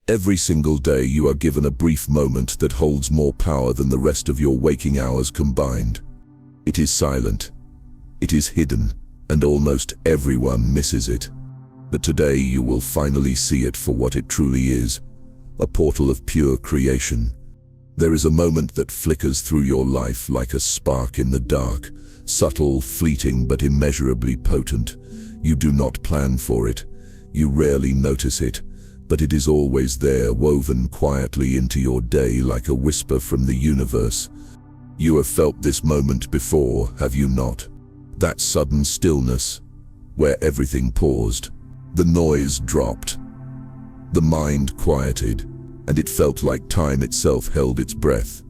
Every single day you are given a brief moment that holds more power than the rest of your waking hours combined. It is silent, it is hidden, and almost everyone misses it. But today you will finally see it for what it truly is, a portal of pure creation. There is a moment that flickers through your life like a spark in the dark, subtle, fleeting, but immeasurably potent. You do not plan for it, you rarely notice it, but it is always there, woven quietly into your day like a whisper from the universe. You have felt this moment before, have you not? That sudden stillness, where everything paused, the noise dropped, the mind quieted, and it felt like time itself held its breath.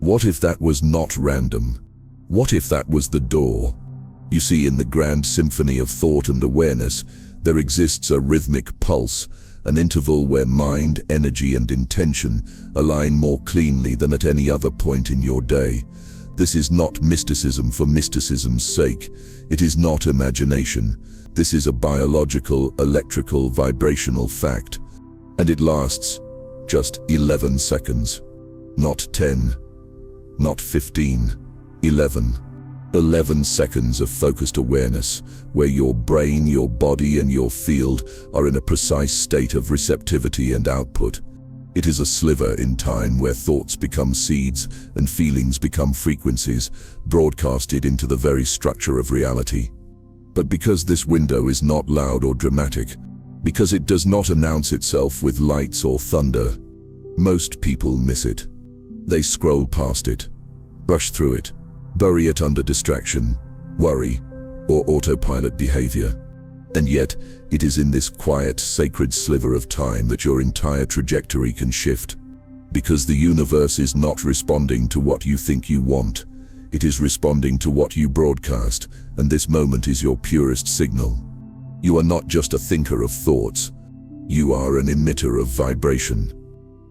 What if that was not random? What if that was the door? You see, in the grand symphony of thought and awareness, there exists a rhythmic pulse, an interval where mind, energy, and intention align more cleanly than at any other point in your day. This is not mysticism for mysticism's sake. It is not imagination. This is a biological, electrical, vibrational fact. And it lasts just 11 seconds. Not 10, not 15, 11. 11 seconds of focused awareness, where your brain, your body, and your field are in a precise state of receptivity and output. It is a sliver in time where thoughts become seeds and feelings become frequencies, broadcasted into the very structure of reality. But because this window is not loud or dramatic, because it does not announce itself with lights or thunder, most people miss it. They scroll past it, brush through it, bury it under distraction, worry, or autopilot behavior. And yet, it is in this quiet, sacred sliver of time that your entire trajectory can shift. Because the universe is not responding to what you think you want. It is responding to what you broadcast, and this moment is your purest signal. You are not just a thinker of thoughts. You are an emitter of vibration.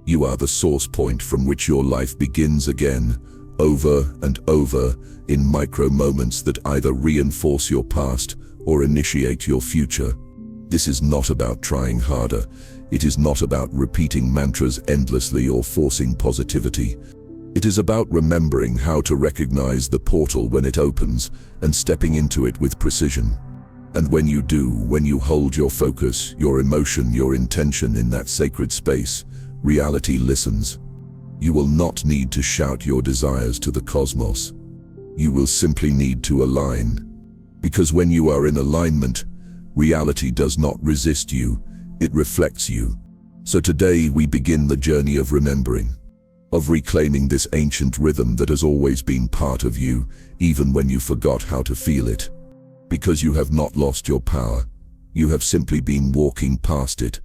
You are the source point from which your life begins again, over and over, in micro moments that either reinforce your past or initiate your future. This is not about trying harder. It is not about repeating mantras endlessly or forcing positivity. It is about remembering how to recognize the portal when it opens and stepping into it with precision. And when you do, when you hold your focus, your emotion, your intention in that sacred space, reality listens. You will not need to shout your desires to the cosmos. You will simply need to align. Because when you are in alignment, reality does not resist you, it reflects you. So today we begin the journey of remembering, of reclaiming this ancient rhythm that has always been part of you, even when you forgot how to feel it. Because you have not lost your power, you have simply been walking past it.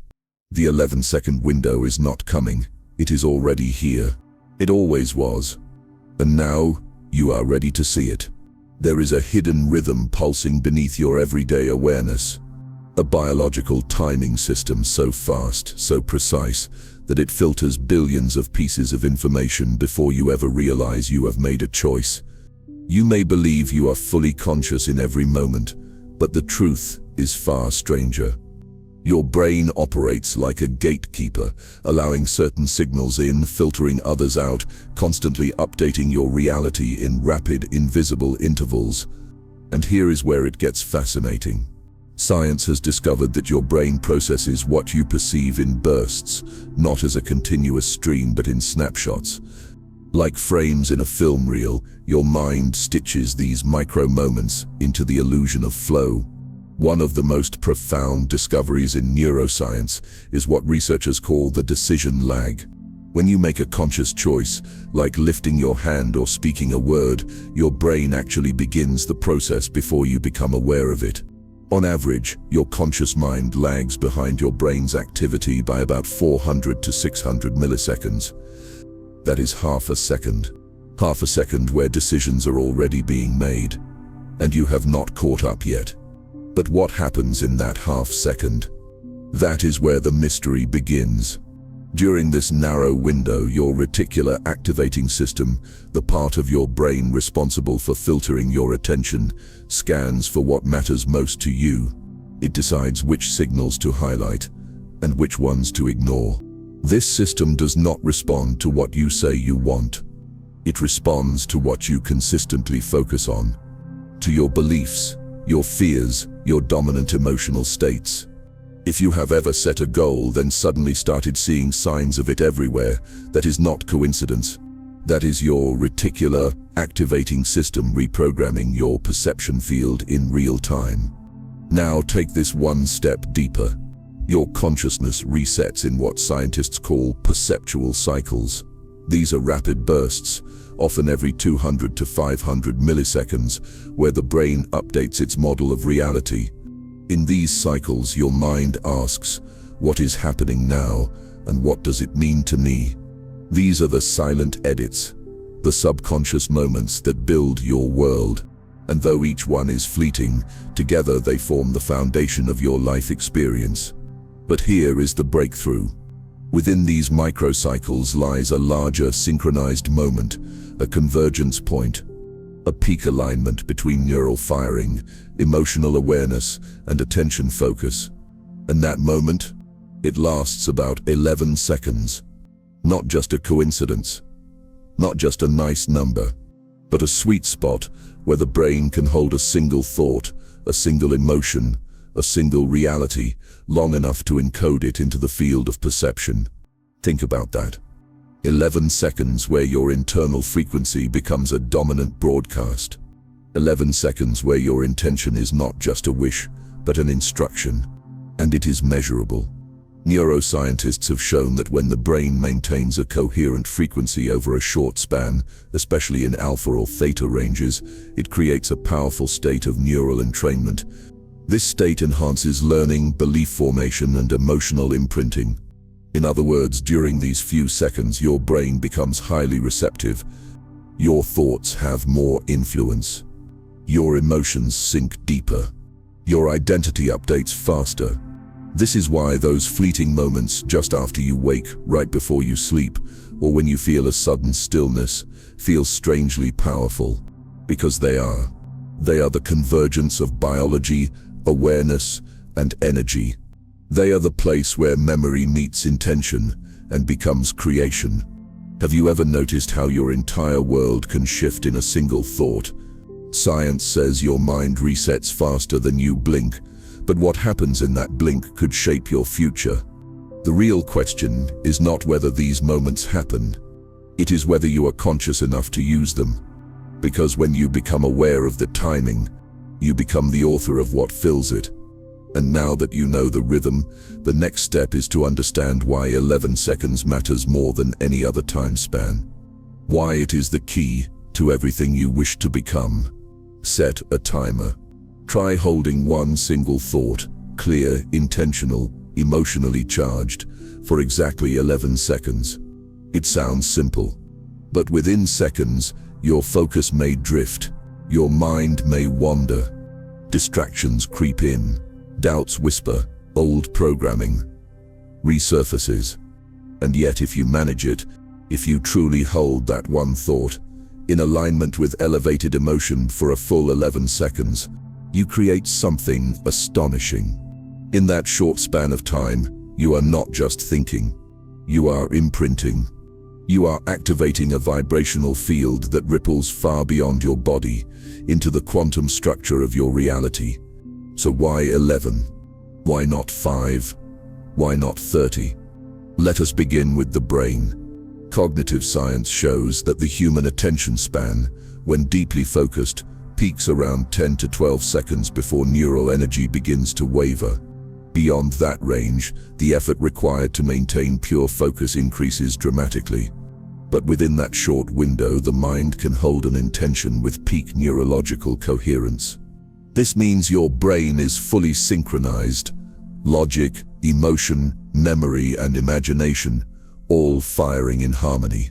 The 11-second window is not coming. It is already here. It always was. And now, you are ready to see it. There is a hidden rhythm pulsing beneath your everyday awareness. A biological timing system so fast, so precise, that it filters billions of pieces of information before you ever realize you have made a choice. You may believe you are fully conscious in every moment, but the truth is far stranger. Your brain operates like a gatekeeper, allowing certain signals in, filtering others out, constantly updating your reality in rapid, invisible intervals. And here is where it gets fascinating. Science has discovered that your brain processes what you perceive in bursts, not as a continuous stream but in snapshots. Like frames in a film reel, your mind stitches these micro moments into the illusion of flow. One of the most profound discoveries in neuroscience is what researchers call the decision lag. When you make a conscious choice, like lifting your hand or speaking a word, your brain actually begins the process before you become aware of it. On average, your conscious mind lags behind your brain's activity by about 400 to 600 milliseconds. That is half a second. Half a second where decisions are already being made, and you have not caught up yet. But what happens in that half second? That is where the mystery begins. During this narrow window, your reticular activating system, the part of your brain responsible for filtering your attention, scans for what matters most to you. It decides which signals to highlight and which ones to ignore. This system does not respond to what you say you want. It responds to what you consistently focus on, to your beliefs, your fears, your dominant emotional states. If you have ever set a goal, then suddenly started seeing signs of it everywhere, that is not coincidence. That is your reticular activating system reprogramming your perception field in real time. Now take this one step deeper. Your consciousness resets in what scientists call perceptual cycles. These are rapid bursts, often every 200 to 500 milliseconds, where the brain updates its model of reality. In these cycles, your mind asks, what is happening now, and what does it mean to me? These are the silent edits, the subconscious moments that build your world. And though each one is fleeting, together they form the foundation of your life experience. But here is the breakthrough. Within these microcycles lies a larger synchronized moment, a convergence point, a peak alignment between neural firing, emotional awareness, and attention focus. And that moment, it lasts about 11 seconds. Not just a coincidence, not just a nice number, but a sweet spot where the brain can hold a single thought, a single emotion, a single reality, long enough to encode it into the field of perception. Think about that. 11 seconds where your internal frequency becomes a dominant broadcast. 11 seconds where your intention is not just a wish, but an instruction. And it is measurable. Neuroscientists have shown that when the brain maintains a coherent frequency over a short span, especially in alpha or theta ranges, it creates a powerful state of neural entrainment. This state enhances learning, belief formation, and emotional imprinting. In other words, during these few seconds, your brain becomes highly receptive. Your thoughts have more influence. Your emotions sink deeper. Your identity updates faster. This is why those fleeting moments just after you wake, right before you sleep, or when you feel a sudden stillness, feel strangely powerful. Because they are. They are the convergence of biology, awareness, and energy. They are the place where memory meets intention and becomes creation. Have you ever noticed how your entire world can shift in a single thought? Science says your mind resets faster than you blink, but what happens in that blink could shape your future. The real question is not whether these moments happen. It is whether you are conscious enough to use them. Because when you become aware of the timing, you become the author of what fills it. And now that you know the rhythm, the next step is to understand why 11 seconds matters more than any other time span. Why it is the key to everything you wish to become. Set a timer. Try holding one single thought, clear, intentional, emotionally charged, for exactly 11 seconds. It sounds simple, but within seconds, your focus may drift, your mind may wander, distractions creep in, doubts whisper, old programming resurfaces. And yet if you manage it, if you truly hold that one thought, in alignment with elevated emotion for a full 11 seconds, you create something astonishing. In that short span of time, you are not just thinking, you are imprinting. You are activating a vibrational field that ripples far beyond your body into the quantum structure of your reality. So why 11? Why not 5? Why not 30? Let us begin with the brain. Cognitive science shows that the human attention span, when deeply focused, peaks around 10 to 12 seconds before neural energy begins to waver. Beyond that range, the effort required to maintain pure focus increases dramatically. But within that short window, the mind can hold an intention with peak neurological coherence. This means your brain is fully synchronized. Logic, emotion, memory, and imagination, all firing in harmony.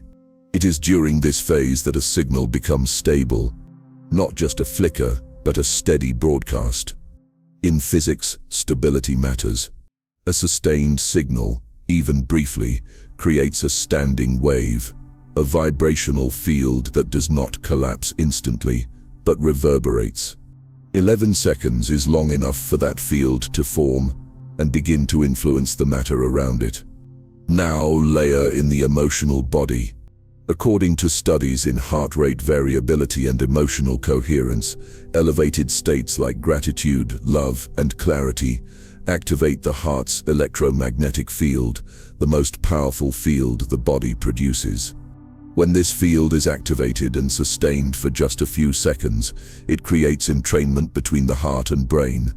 It is during this phase that a signal becomes stable. Not just a flicker, but a steady broadcast. In physics, stability matters. A sustained signal, even briefly, creates a standing wave, a vibrational field that does not collapse instantly, but reverberates. 11 seconds is long enough for that field to form and begin to influence the matter around it. Now layer in the emotional body. According to studies in heart rate variability and emotional coherence, elevated states like gratitude, love, and clarity activate the heart's electromagnetic field, the most powerful field the body produces. When this field is activated and sustained for just a few seconds, it creates entrainment between the heart and brain,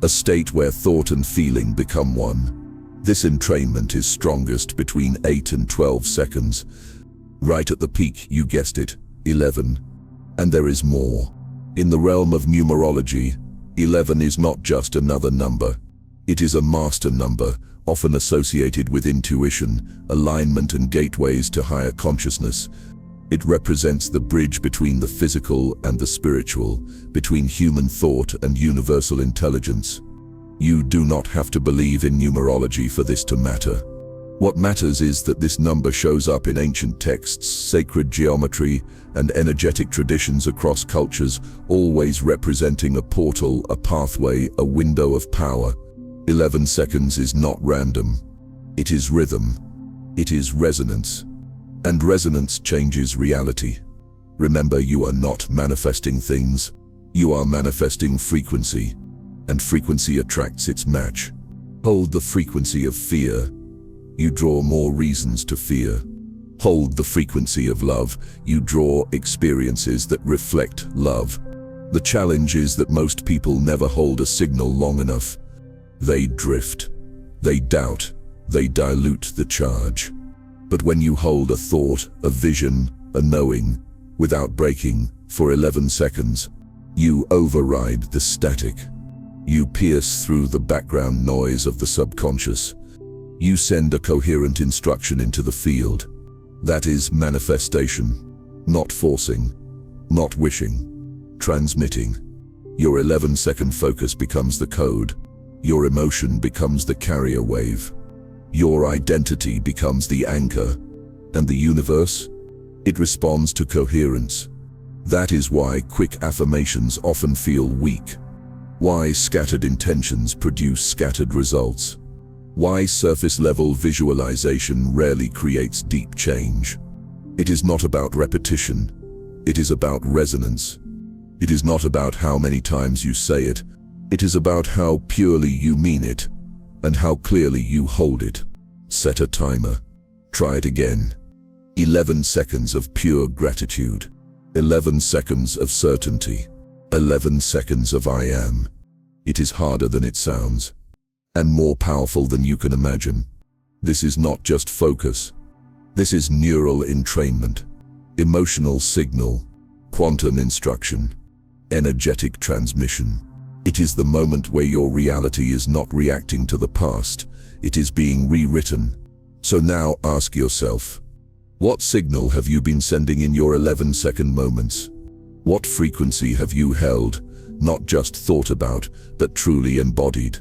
a state where thought and feeling become one. This entrainment is strongest between 8 and 12 seconds. Right at the peak, you guessed it, 11. And there is more. In the realm of numerology, 11 is not just another number. It is a master number, often associated with intuition, alignment, and gateways to higher consciousness. It represents the bridge between the physical and the spiritual, between human thought and universal intelligence. You do not have to believe in numerology for this to matter. What matters is that this number shows up in ancient texts, sacred geometry, and energetic traditions across cultures, always representing a portal, a pathway, a window of power. 11 seconds is not random. It is rhythm. It is resonance. And resonance changes reality. Remember, you are not manifesting things. You are manifesting frequency. And frequency attracts its match. Hold the frequency of fear. You draw more reasons to fear. Hold the frequency of love. You draw experiences that reflect love. The challenge is that most people never hold a signal long enough. They drift. They doubt. They dilute the charge. But when you hold a thought, a vision, a knowing, without breaking, for 11 seconds, you override the static. You pierce through the background noise of the subconscious. You send a coherent instruction into the field. That is manifestation. Not forcing. Not wishing. Transmitting. Your 11-second focus becomes the code. Your emotion becomes the carrier wave. Your identity becomes the anchor. And the universe? It responds to coherence. That is why quick affirmations often feel weak. Why scattered intentions produce scattered results. Why surface-level visualization rarely creates deep change. It is not about repetition. It is about resonance. It is not about how many times you say it. It is about how purely you mean it, and how clearly you hold it. Set a timer. Try it again. 11 seconds of pure gratitude. 11 seconds of certainty. 11 seconds of I am. It is harder than it sounds, and more powerful than you can imagine. This is not just focus. This is neural entrainment, emotional signal, quantum instruction, energetic transmission. It is the moment where your reality is not reacting to the past, it is being rewritten. So now ask yourself, what signal have you been sending in your 11-second moments? What frequency have you held, not just thought about, but truly embodied?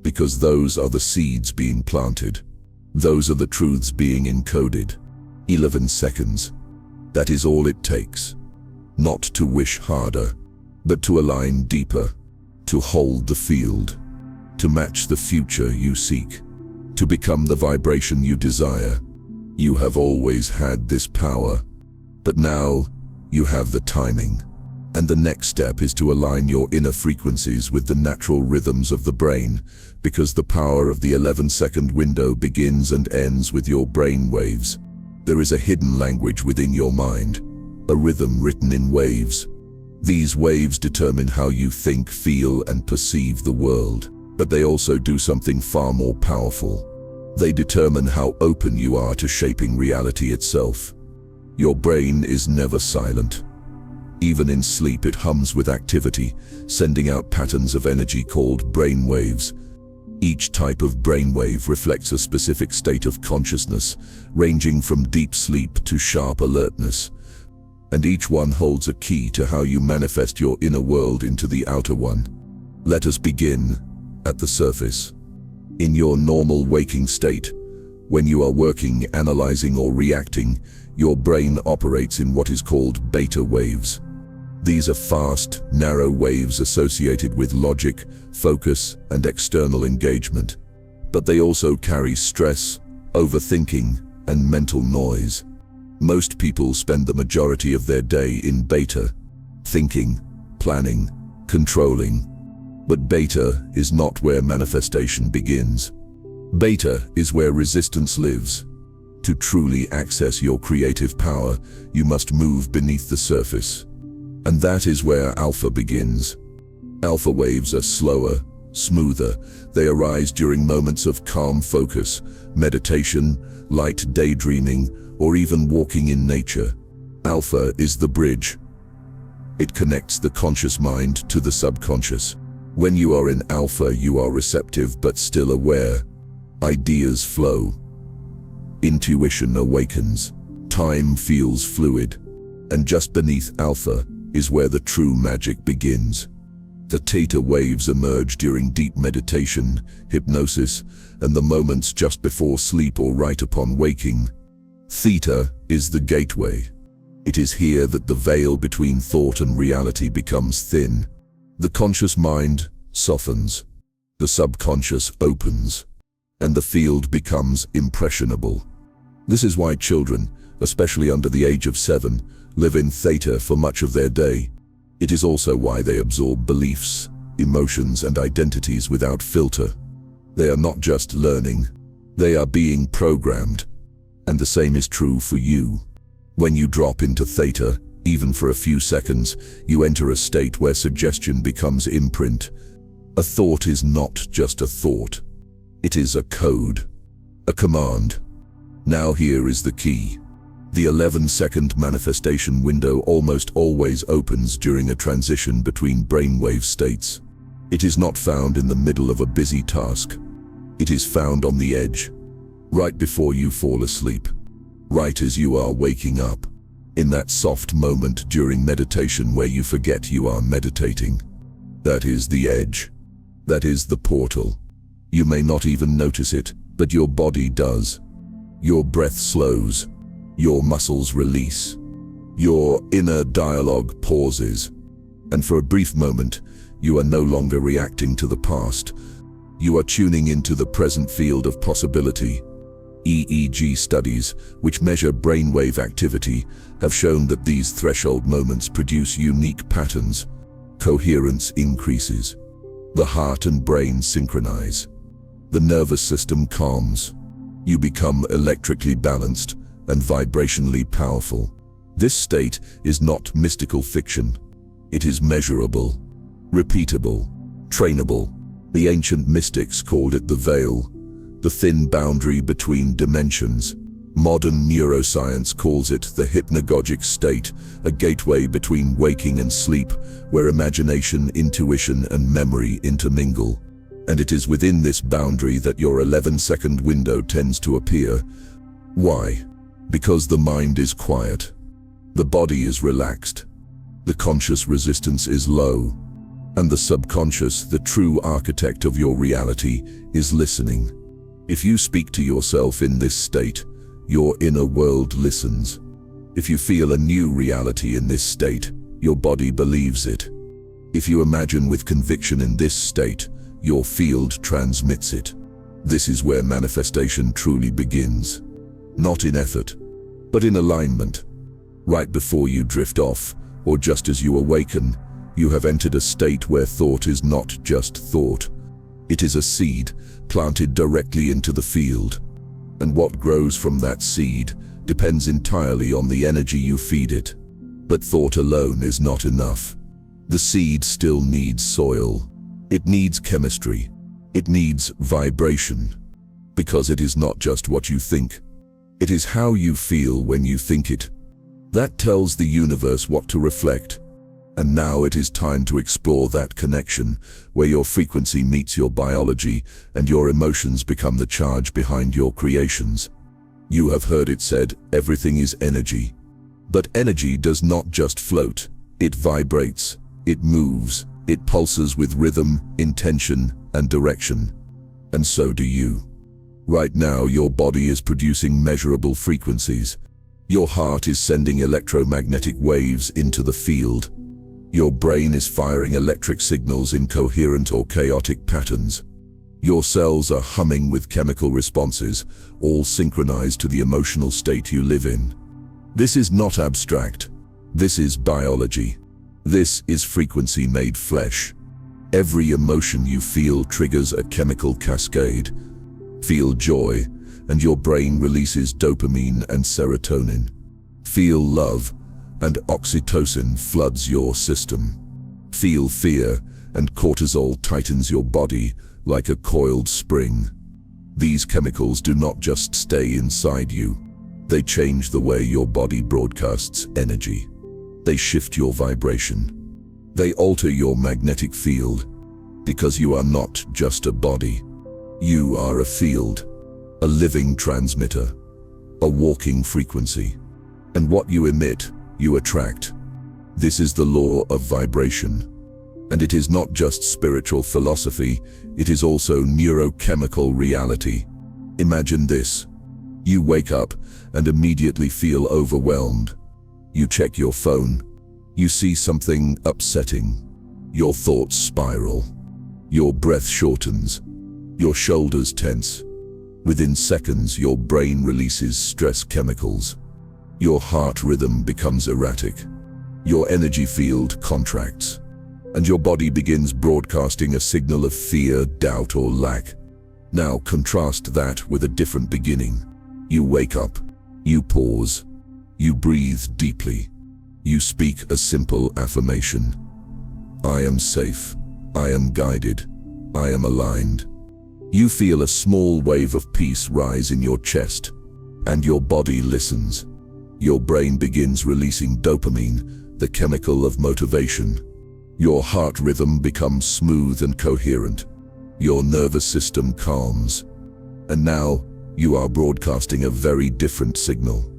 Because those are the seeds being planted. Those are the truths being encoded. 11 seconds. That is all it takes. Not to wish harder, but to align deeper. To hold the field, to match the future you seek, to become the vibration you desire. You have always had this power, but now you have the timing. And the next step is to align your inner frequencies with the natural rhythms of the brain, because the power of the 11-second window begins and ends with your brain waves. There is a hidden language within your mind, a rhythm written in waves. These waves determine how you think, feel, and perceive the world, but they also do something far more powerful. They determine how open you are to shaping reality itself. Your brain is never silent. Even in sleep, it hums with activity, sending out patterns of energy called brainwaves. Each type of brainwave reflects a specific state of consciousness, ranging from deep sleep to sharp alertness. And each one holds a key to how you manifest your inner world into the outer one. Let us begin at the surface. In your normal waking state, when you are working, analyzing, or reacting, your brain operates in what is called beta waves. These are fast, narrow waves associated with logic, focus, and external engagement. But they also carry stress, overthinking, and mental noise. Most people spend the majority of their day in beta, thinking, planning, controlling. But beta is not where manifestation begins. Beta is where resistance lives. To truly access your creative power, you must move beneath the surface. And that is where alpha begins. Alpha waves are slower, smoother. They arise during moments of calm focus, meditation, light daydreaming, or even walking in nature. Alpha is the bridge. It connects the conscious mind to the subconscious. When you are in alpha, you are receptive but still aware. Ideas flow. Intuition awakens. Time feels fluid. And just beneath alpha is where the true magic begins. The theta waves emerge during deep meditation, hypnosis, and the moments just before sleep or right upon waking. Theta is the gateway. It is here that the veil between thought and reality becomes thin. The conscious mind softens, the subconscious opens, and the field becomes impressionable. This is why children, especially under the age of 7, live in theta for much of their day. It is also why they absorb beliefs, emotions, and identities without filter. They are not just learning, they are being programmed. And the same is true for you. When you drop into theta, even for a few seconds, you enter a state where suggestion becomes imprint. A thought is not just a thought. It is a code, a command. Now here is the key. The 11-second manifestation window almost always opens during a transition between brainwave states. It is not found in the middle of a busy task. It is found on the edge, right before you fall asleep, right as you are waking up, in that soft moment during meditation where you forget you are meditating. That is the edge. That is the portal. You may not even notice it, but your body does. Your breath slows. Your muscles release. Your inner dialogue pauses. And for a brief moment, you are no longer reacting to the past. You are tuning into the present field of possibility. EEG studies, which measure brainwave activity, have shown that these threshold moments produce unique patterns. Coherence increases. The heart and brain synchronize. The nervous system calms. You become electrically balanced and vibrationally powerful. This state is not mystical fiction. It is measurable, repeatable, trainable. The ancient mystics called it the veil, the thin boundary between dimensions. Modern neuroscience calls it the hypnagogic state, a gateway between waking and sleep, where imagination, intuition, and memory intermingle. And it is within this boundary that your 11-second window tends to appear. Why? Because the mind is quiet. The body is relaxed. The conscious resistance is low. And the subconscious, the true architect of your reality, is listening. If you speak to yourself in this state, your inner world listens. If you feel a new reality in this state, your body believes it. If you imagine with conviction in this state, your field transmits it. This is where manifestation truly begins. Not in effort, but in alignment. Right before you drift off, or just as you awaken, you have entered a state where thought is not just thought. It is a seed planted directly into the field. And what grows from that seed depends entirely on the energy you feed it. But thought alone is not enough. The seed still needs soil. It needs chemistry. It needs vibration. Because it is not just what you think. It is how you feel when you think it. That tells the universe what to reflect. And now it is time to explore that connection, where your frequency meets your biology and your emotions become the charge behind your creations. You have heard it said, everything is energy. But energy does not just float. It vibrates, it moves, it pulses with rhythm, intention, and direction. And so do you. Right now, your body is producing measurable frequencies. Your heart is sending electromagnetic waves into the field. Your brain is firing electric signals in coherent or chaotic patterns. Your cells are humming with chemical responses, all synchronized to the emotional state you live in. This is not abstract. This is biology. This is frequency made flesh. Every emotion you feel triggers a chemical cascade. Feel joy, and your brain releases dopamine and serotonin. Feel love, and oxytocin floods your system. Feel fear, and cortisol tightens your body like a coiled spring. These chemicals do not just stay inside you. They change the way your body broadcasts energy. They shift your vibration. They alter your magnetic field, because you are not just a body. You are a field, a living transmitter, a walking frequency. And what you emit, you attract. This is the law of vibration. And it is not just spiritual philosophy, it is also neurochemical reality. Imagine this. You wake up and immediately feel overwhelmed. You check your phone. You see something upsetting. Your thoughts spiral. Your breath shortens. Your shoulders tense. Within seconds, your brain releases stress chemicals. Your heart rhythm becomes erratic. Your energy field contracts. And your body begins broadcasting a signal of fear, doubt, or lack. Now contrast that with a different beginning. You wake up. You pause. You breathe deeply. You speak a simple affirmation. I am safe. I am guided. I am aligned. You feel a small wave of peace rise in your chest, and your body listens. Your brain begins releasing dopamine, the chemical of motivation. Your heart rhythm becomes smooth and coherent. Your nervous system calms. And now, you are broadcasting a very different signal.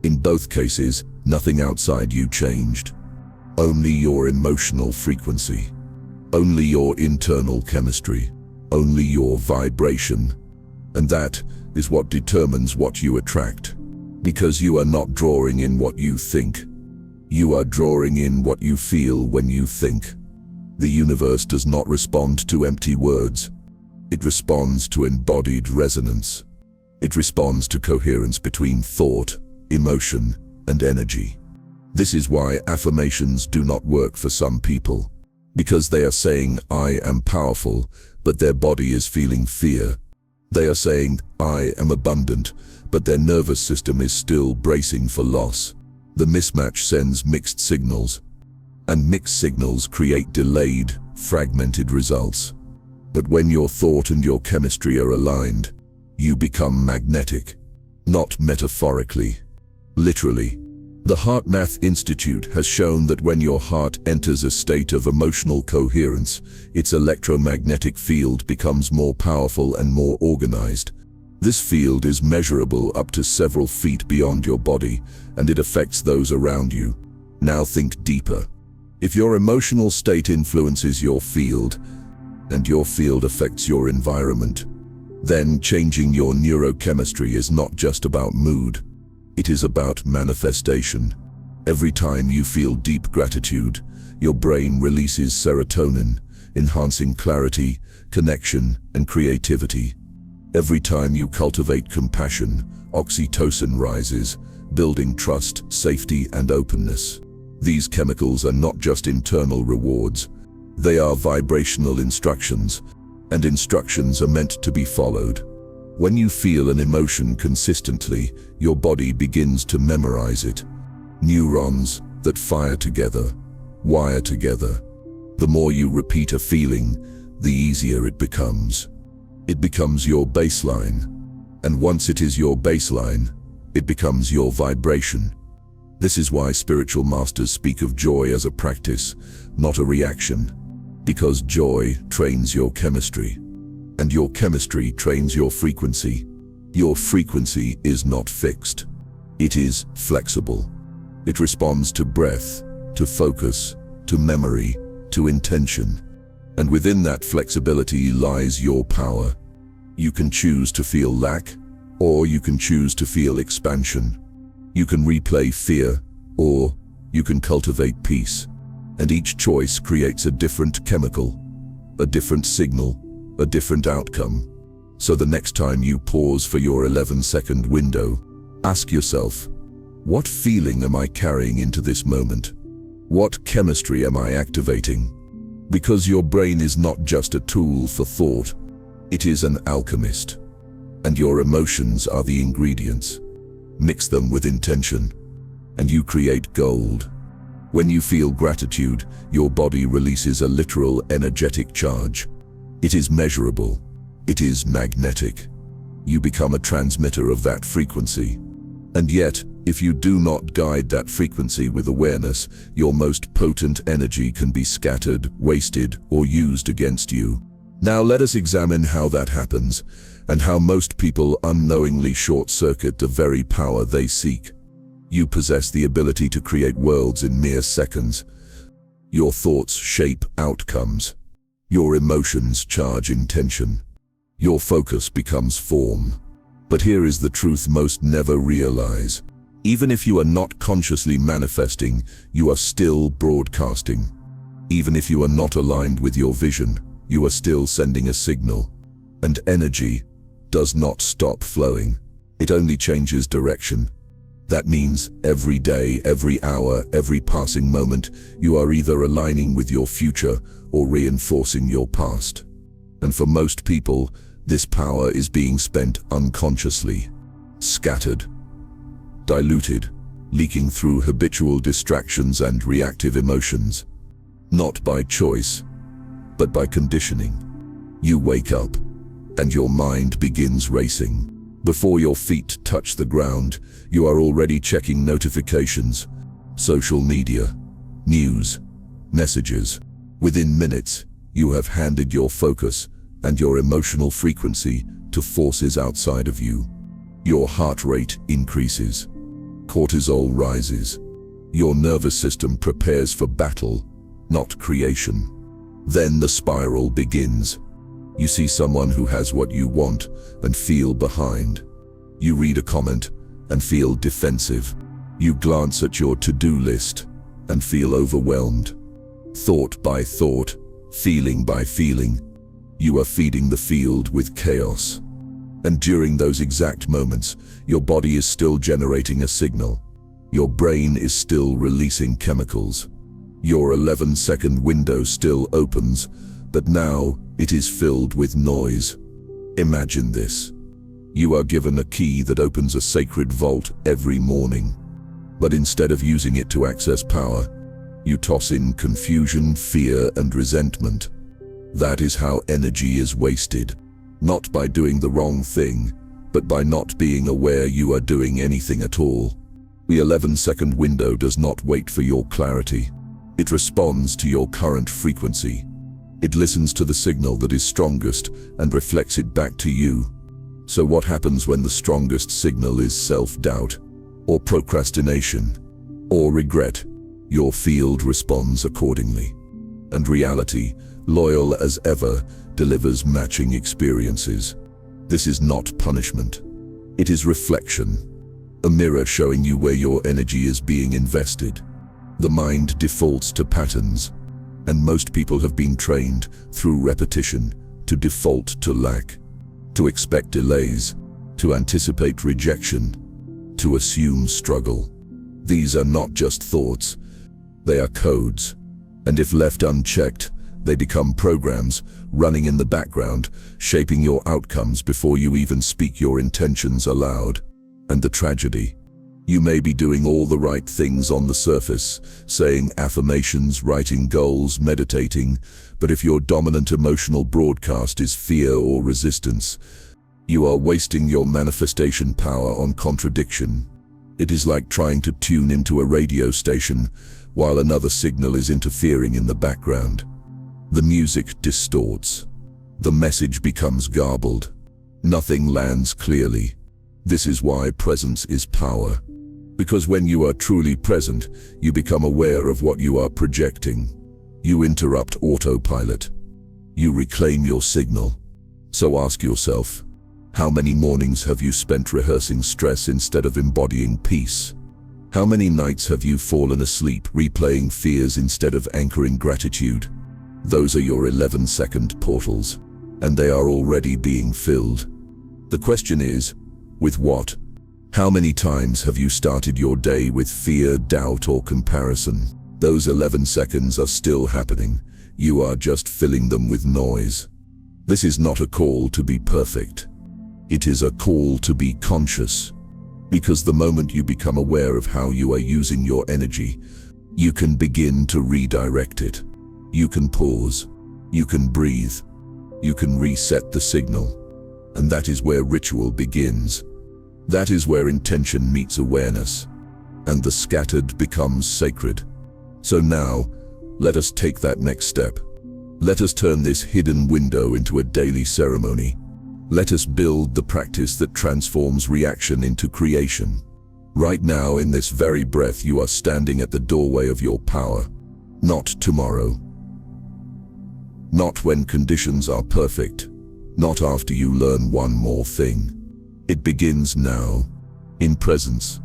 In both cases, nothing outside you changed. Only your emotional frequency. Only your internal chemistry. Only your vibration. And that is what determines what you attract. Because you are not drawing in what you think. You are drawing in what you feel when you think. The universe does not respond to empty words. It responds to embodied resonance. It responds to coherence between thought, emotion, and energy. This is why affirmations do not work for some people. Because they are saying, I am powerful, but their body is feeling fear. They are saying, I am abundant, but their nervous system is still bracing for loss. The mismatch sends mixed signals, and mixed signals create delayed, fragmented results. But when your thought and your chemistry are aligned, you become magnetic, not metaphorically, literally. The HeartMath Institute has shown that when your heart enters a state of emotional coherence, its electromagnetic field becomes more powerful and more organized. This field is measurable up to several feet beyond your body, and it affects those around you. Now think deeper. If your emotional state influences your field, and your field affects your environment, then changing your neurochemistry is not just about mood. It is about manifestation. Every time you feel deep gratitude, your brain releases serotonin, enhancing clarity, connection, and creativity. Every time you cultivate compassion, oxytocin rises, building trust, safety, and openness. These chemicals are not just internal rewards. They are vibrational instructions, and instructions are meant to be followed. When you feel an emotion consistently, your body begins to memorize it. Neurons that fire together, wire together. The more you repeat a feeling, the easier it becomes. It becomes your baseline. And once it is your baseline, it becomes your vibration. This is why spiritual masters speak of joy as a practice, not a reaction. Because joy trains your chemistry. And your chemistry trains your frequency. Your frequency is not fixed. It is flexible. It responds to breath, to focus, to memory, to intention. And within that flexibility lies your power. You can choose to feel lack, or you can choose to feel expansion. You can replay fear, or you can cultivate peace. And each choice creates a different chemical, a different signal, a different outcome. So the next time you pause for your 11-second window, ask yourself, what feeling am I carrying into this moment? What chemistry am I activating? Because your brain is not just a tool for thought, it is an alchemist. And your emotions are the ingredients. Mix them with intention, and you create gold. When you feel gratitude, your body releases a literal energetic charge. It is measurable. It is magnetic. You become a transmitter of that frequency. And yet, if you do not guide that frequency with awareness, your most potent energy can be scattered, wasted, or used against you. Now let us examine how that happens, and how most people unknowingly short-circuit the very power they seek. You possess the ability to create worlds in mere seconds. Your thoughts shape outcomes. Your emotions charge intention. Your focus becomes form. But here is the truth most never realize. Even if you are not consciously manifesting, you are still broadcasting. Even if you are not aligned with your vision, you are still sending a signal. And energy does not stop flowing. It only changes direction. That means every day, every hour, every passing moment, you are either aligning with your future or reinforcing your past. And for most people, this power is being spent unconsciously, scattered, diluted, leaking through habitual distractions and reactive emotions. Not by choice, but by conditioning. You wake up, and your mind begins racing. Before your feet touch the ground, you are already checking notifications, social media, news, messages. Within minutes, you have handed your focus and your emotional frequency to forces outside of you. Your heart rate increases. Cortisol rises. Your nervous system prepares for battle, not creation. Then the spiral begins. You see someone who has what you want and feel behind. You read a comment and feel defensive. You glance at your to-do list and feel overwhelmed. Thought by thought, feeling by feeling, you are feeding the field with chaos. And during those exact moments, your body is still generating a signal. Your brain is still releasing chemicals. Your 11-second window still opens, but now it is filled with noise. Imagine this. You are given a key that opens a sacred vault every morning. But instead of using it to access power, you toss in confusion, fear, and resentment. That is how energy is wasted. Not by doing the wrong thing, but by not being aware you are doing anything at all. The 11-second window does not wait for your clarity. It responds to your current frequency. It listens to the signal that is strongest and reflects it back to you. So what happens when the strongest signal is self-doubt, or procrastination, or regret? Your field responds accordingly. And reality, loyal as ever, delivers matching experiences. This is not punishment. It is reflection. A mirror showing you where your energy is being invested. The mind defaults to patterns, and most people have been trained through repetition to default to lack, to expect delays, to anticipate rejection, to assume struggle. These are not just thoughts, they are codes, and if left unchecked, they become programs running in the background, shaping your outcomes before you even speak your intentions aloud. And the tragedy? You may be doing all the right things on the surface, saying affirmations, writing goals, meditating, but if your dominant emotional broadcast is fear or resistance, you are wasting your manifestation power on contradiction. It is like trying to tune into a radio station while another signal is interfering in the background. The music distorts. The message becomes garbled. Nothing lands clearly. This is why presence is power. Because when you are truly present, you become aware of what you are projecting. You interrupt autopilot. You reclaim your signal. So ask yourself, how many mornings have you spent rehearsing stress instead of embodying peace? How many nights have you fallen asleep replaying fears instead of anchoring gratitude? Those are your 11-second portals. and they are already being filled. The question is, with what? How many times have you started your day with fear, doubt, or comparison? Those 11 seconds are still happening. You are just filling them with noise. This is not a call to be perfect. It is a call to be conscious. Because the moment you become aware of how you are using your energy, you can begin to redirect it. You can pause. You can breathe. You can reset the signal. And that is where ritual begins. That is where intention meets awareness, and the scattered becomes sacred. So now, let us take that next step. Let us turn this hidden window into a daily ceremony. Let us build the practice that transforms reaction into creation. Right now, in this very breath, you are standing at the doorway of your power. Not tomorrow. Not when conditions are perfect. Not after you learn one more thing. It begins now, in presence.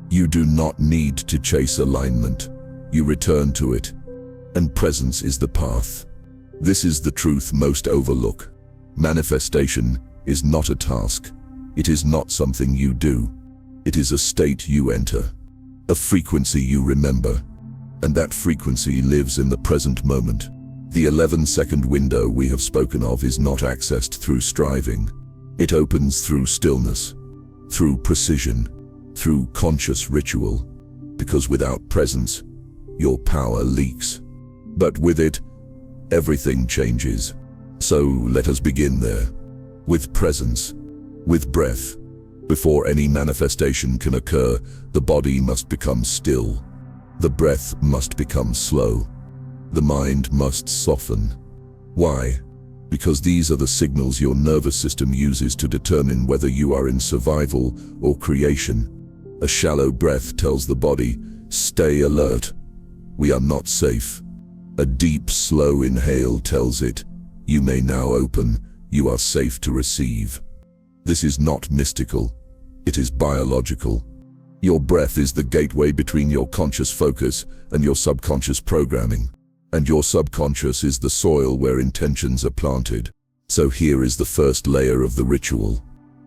You do not need to chase alignment. You return to it, and presence is the path. This is the truth most overlook. Manifestation is not a task. It is not something you do. It is a state you enter, a frequency you remember, and that frequency lives in the present moment. The 11-second window we have spoken of is not accessed through striving. It opens through stillness, through precision, through conscious ritual, because without presence, your power leaks. But with it, everything changes. So let us begin there, with presence, with breath. Before any manifestation can occur, the body must become still. The breath must become slow. The mind must soften. Why? Because these are the signals your nervous system uses to determine whether you are in survival or creation. A shallow breath tells the body, stay alert. We are not safe. A deep, slow inhale tells it, you may now open, you are safe to receive. This is not mystical. It is biological. Your breath is the gateway between your conscious focus and your subconscious programming. And your subconscious is the soil where intentions are planted. So here is the first layer of the ritual.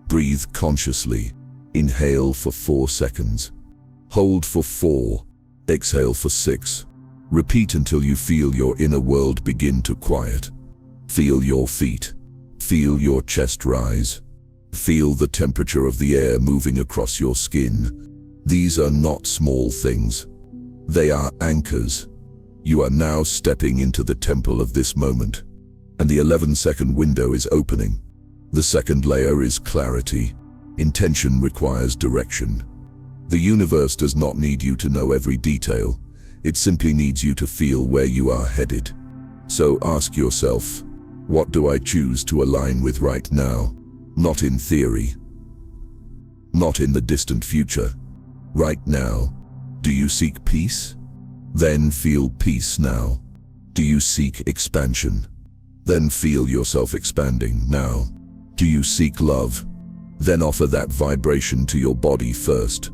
Breathe consciously. Inhale for 4 seconds. Hold for 4. Exhale for 6. Repeat until you feel your inner world begin to quiet. Feel your feet. Feel your chest rise. Feel the temperature of the air moving across your skin. These are not small things. They are anchors. You are now stepping into the temple of this moment, and the 11-second window is opening. The second layer is clarity. Intention requires direction. The universe does not need you to know every detail. It simply needs you to feel where you are headed. So ask yourself, what do I choose to align with right now? Not in theory. Not in the distant future. Right now. Do you seek peace? Then feel peace now. Do you seek expansion? Then feel yourself expanding now. Do you seek love? Then offer that vibration to your body first.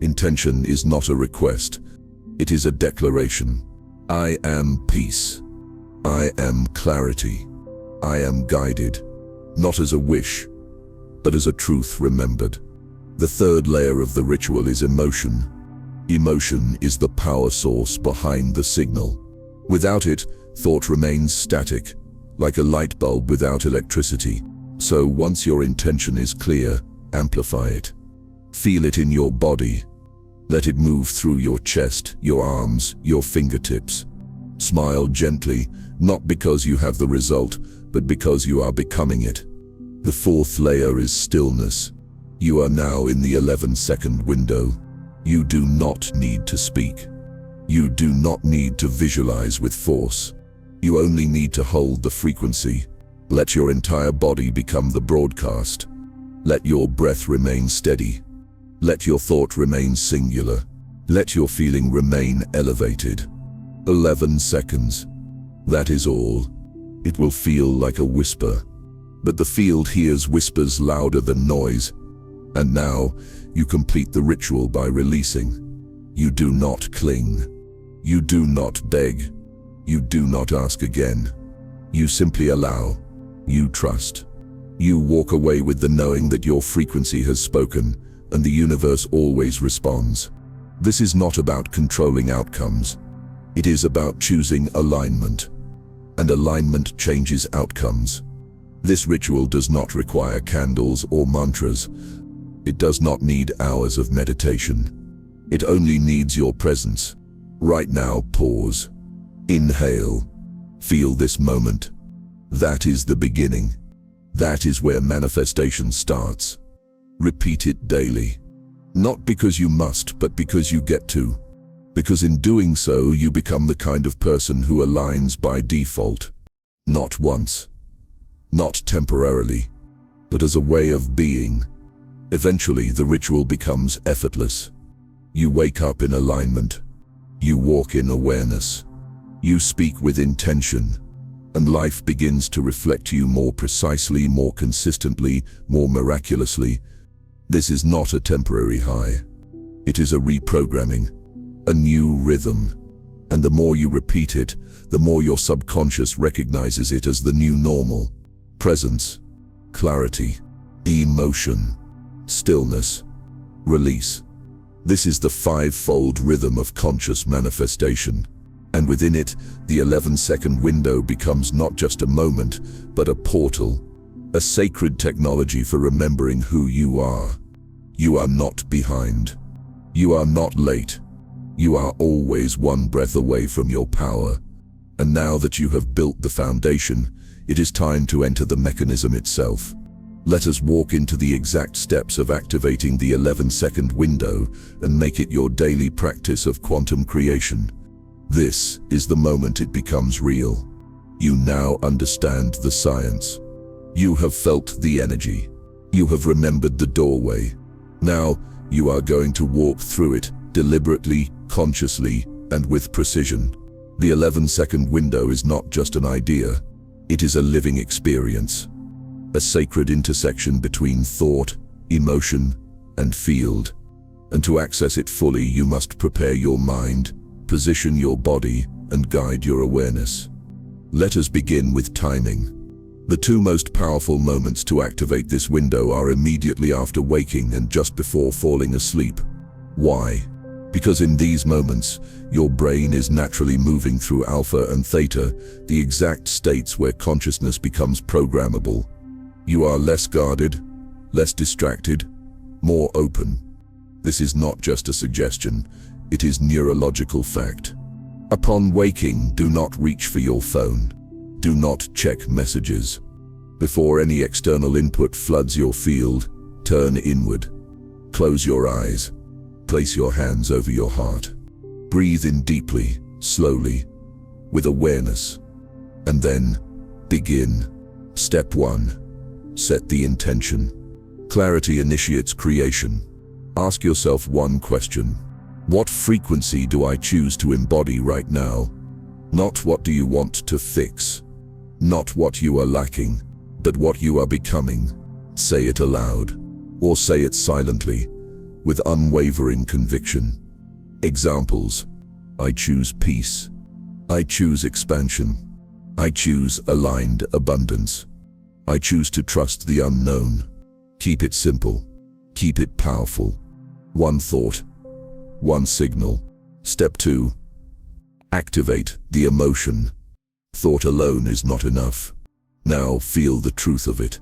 Intention is not a request. It is a declaration. I am peace. I am clarity. I am guided. Not as a wish, but as a truth remembered. The third layer of the ritual is emotion. Emotion is the power source behind the signal. Without it, thought remains static, like a light bulb without electricity. So once your intention is clear, amplify it. Feel it in your body. Let it move through your chest, your arms, your fingertips. Smile gently, not because you have the result, but because you are becoming it. The fourth layer is stillness. You are now in the 11-second window. You do not need to speak. You do not need to visualize with force. You only need to hold the frequency. Let your entire body become the broadcast. Let your breath remain steady. Let your thought remain singular. Let your feeling remain elevated. 11 seconds. That is all. It will feel like a whisper. But the field hears whispers louder than noise. And now, you complete the ritual by releasing. You do not cling. You do not beg. You do not ask again. You simply allow. You trust. You walk away with the knowing that your frequency has spoken, and the universe always responds. This is not about controlling outcomes. It is about choosing alignment. And alignment changes outcomes. This ritual does not require candles or mantras. It does not need hours of meditation. It only needs your presence. Right now, pause. Inhale. Feel this moment. That is the beginning. That is where manifestation starts. Repeat it daily. Not because you must, but because you get to. Because in doing so, you become the kind of person who aligns by default. Not once. Not temporarily. But as a way of being. Eventually, the ritual becomes effortless. You wake up in alignment. You walk in awareness. You speak with intention. And life begins to reflect you more precisely, more consistently, more miraculously. This is not a temporary high. It is a reprogramming, a new rhythm. And the more you repeat it, the more your subconscious recognizes it as the new normal. Presence, clarity, emotion, stillness, release. This is the five-fold rhythm of conscious manifestation. And within it, the 11-second window becomes not just a moment, but a portal, a sacred technology for remembering who you are. You are not behind. You are not late. You are always one breath away from your power. And now that you have built the foundation, it is time to enter the mechanism itself. Let us walk into the exact steps of activating the 11-second window and make it your daily practice of quantum creation. This is the moment it becomes real. You now understand the science. You have felt the energy. You have remembered the doorway. Now, you are going to walk through it deliberately, consciously, and with precision. The 11-second window is not just an idea. It is a living experience. A sacred intersection between thought, emotion, and field. And to access it fully, you must prepare your mind, position your body, and guide your awareness. Let us begin with timing. The two most powerful moments to activate this window are immediately after waking and just before falling asleep. Why? Because in these moments, your brain is naturally moving through alpha and theta, the exact states where consciousness becomes programmable. You are less guarded, less distracted, more open. This is not just a suggestion, it is neurological fact. Upon waking, do not reach for your phone. Do not check messages. Before any external input floods your field, turn inward. Close your eyes. Place your hands over your heart. Breathe in deeply, slowly, with awareness. And then, begin. Step 1. Set the intention. Clarity initiates creation. Ask yourself one question. What frequency do I choose to embody right now? Not what do you want to fix. Not what you are lacking, but what you are becoming. Say it aloud, or say it silently, with unwavering conviction. Examples: I choose peace. I choose expansion. I choose aligned abundance. I choose to trust the unknown. Keep it simple. Keep it powerful. One thought, one signal. Step 2. Activate the emotion. Thought alone is not enough. Now feel the truth of it.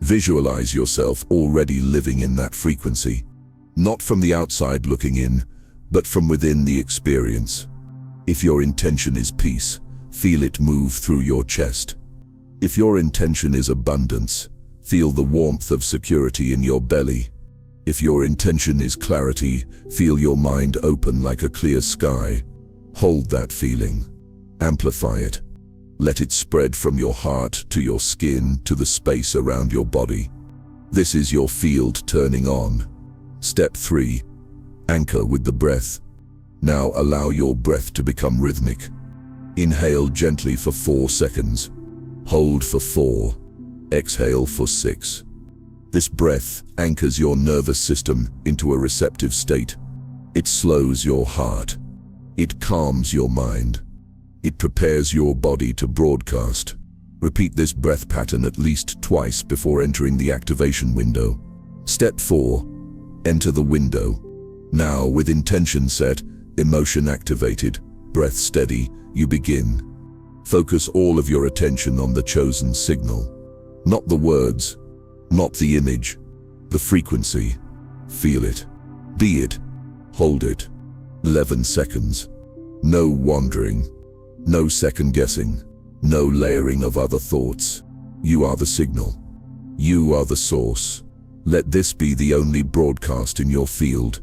Visualize yourself already living in that frequency. Not from the outside looking in, but from within the experience. If your intention is peace, feel it move through your chest. If your intention is abundance, feel the warmth of security in your belly. If your intention is clarity, feel your mind open like a clear sky. Hold that feeling. Amplify it. Let it spread from your heart to your skin to the space around your body. This is your field turning on. Step 3. Anchor with the breath. Now allow your breath to become rhythmic. Inhale gently for 4 seconds. Hold for 4. Exhale for 6. This breath anchors your nervous system into a receptive state. It slows your heart. It calms your mind. It prepares your body to broadcast. Repeat this breath pattern at least twice before entering the activation window. Step 4. Enter the window. Now, with intention set, emotion activated, breath steady, you begin. Focus all of your attention on the chosen signal. Not the words, not the image, the frequency. Feel it. Be it. Hold it. 11 seconds. No wandering. No second guessing. No layering of other thoughts. You are the signal. You are the source. Let this be the only broadcast in your field.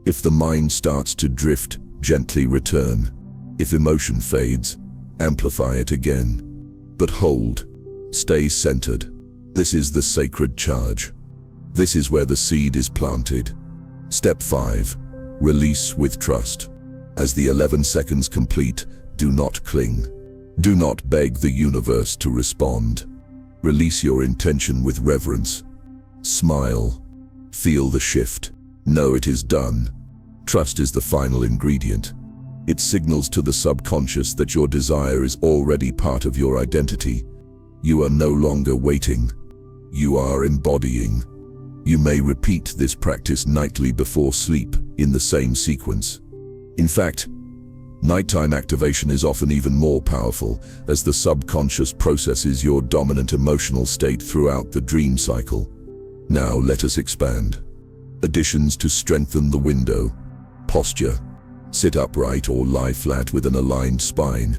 If the mind starts to drift, gently return. If emotion fades, amplify it again. But hold. Stay centered. This is the sacred charge. This is where the seed is planted. Step 5. Release with trust. As the 11 seconds complete, do not cling. Do not beg the universe to respond. Release your intention with reverence. Smile. Feel the shift. Know it is done. Trust is the final ingredient. It signals to the subconscious that your desire is already part of your identity. You are no longer waiting. You are embodying. You may repeat this practice nightly before sleep in the same sequence. In fact, nighttime activation is often even more powerful as the subconscious processes your dominant emotional state throughout the dream cycle. Now let us expand. Additions to strengthen the window. Posture. Sit upright or lie flat with an aligned spine.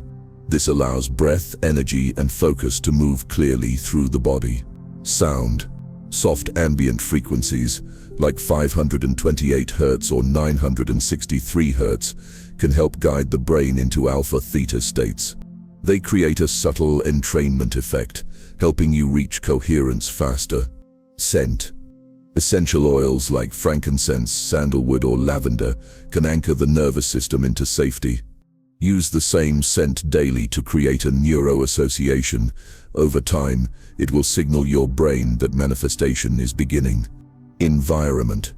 This allows breath, energy, and focus to move clearly through the body. Sound. Soft ambient frequencies, like 528 Hz or 963 Hz, can help guide the brain into alpha-theta states. They create a subtle entrainment effect, helping you reach coherence faster. Scent. Essential oils like frankincense, sandalwood, or lavender can anchor the nervous system into safety. Use the same scent daily to create a neuroassociation. Over time, it will signal your brain that manifestation is beginning. Environment.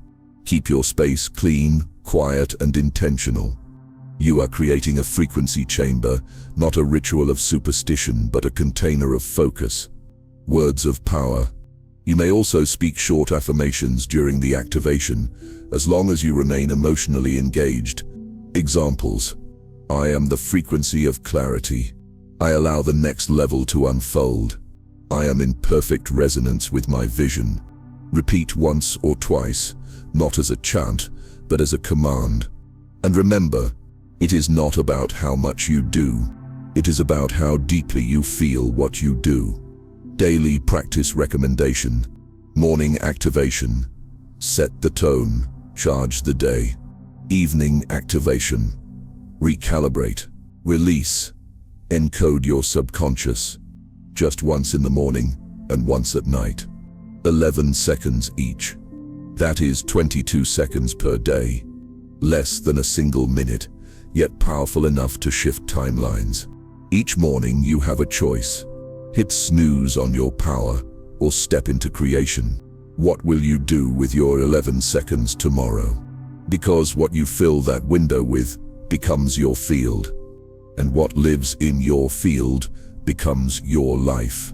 Keep your space clean, quiet, and intentional. You are creating a frequency chamber, not a ritual of superstition, but a container of focus. Words of power. You may also speak short affirmations during the activation, as long as you remain emotionally engaged. Examples. I am the frequency of clarity. I allow the next level to unfold. I am in perfect resonance with my vision. Repeat once or twice, not as a chant, but as a command. And remember, it is not about how much you do. It is about how deeply you feel what you do. Daily practice recommendation. Morning activation. Set the tone. Charge the day. Evening activation. Recalibrate. Release. Encode your subconscious. Just once in the morning and once at night. 11 seconds each. That is 22 seconds per day. Less than a single minute, yet powerful enough to shift timelines. Each morning you have a choice. Hit snooze on your power or step into creation. What will you do with your 11 seconds tomorrow? Because what you fill that window with becomes your field. And what lives in your field becomes your life.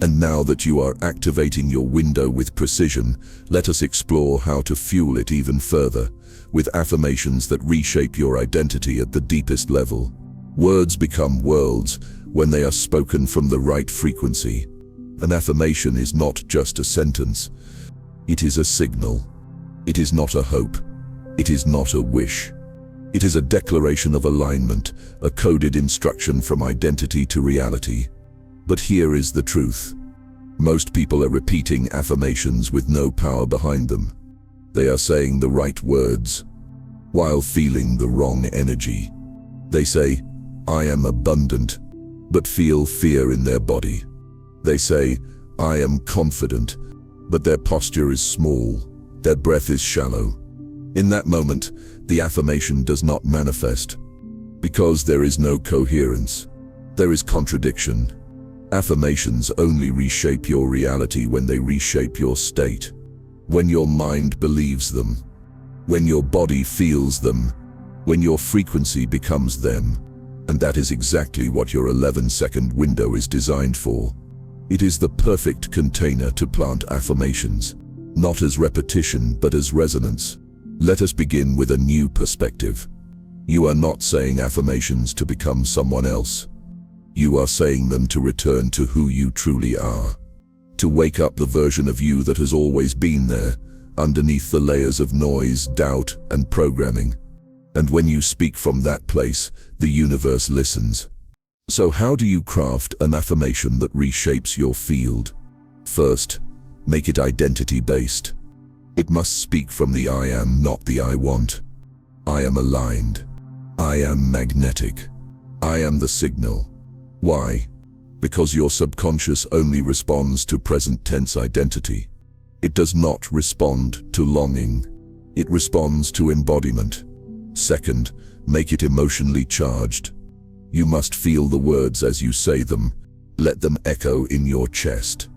And now that you are activating your window with precision, let us explore how to fuel it even further, with affirmations that reshape your identity at the deepest level. Words become worlds when they are spoken from the right frequency. An affirmation is not just a sentence. It is a signal. It is not a hope. It is not a wish. It is a declaration of alignment, a coded instruction from identity to reality. But here is the truth. Most people are repeating affirmations with no power behind them. They are saying the right words, while feeling the wrong energy. They say, I am abundant, but feel fear in their body. They say, I am confident, but their posture is small, their breath is shallow. In that moment, the affirmation does not manifest, because there is no coherence. There is contradiction. Affirmations only reshape your reality when they reshape your state. When your mind believes them. When your body feels them. When your frequency becomes them. And that is exactly what your 11-second window is designed for. It is the perfect container to plant affirmations, not as repetition but as resonance. Let us begin with a new perspective. You are not saying affirmations to become someone else. You are saying them to return to who you truly are. To wake up the version of you that has always been there, underneath the layers of noise, doubt, and programming. And when you speak from that place, the universe listens. So how do you craft an affirmation that reshapes your field? First, make it identity-based. It must speak from the I am, not the I want. I am aligned. I am magnetic. I am the signal. Why? Because your subconscious only responds to present tense identity. It does not respond to longing. It responds to embodiment. Second, make it emotionally charged. You must feel the words as you say them. Let them echo in your chest.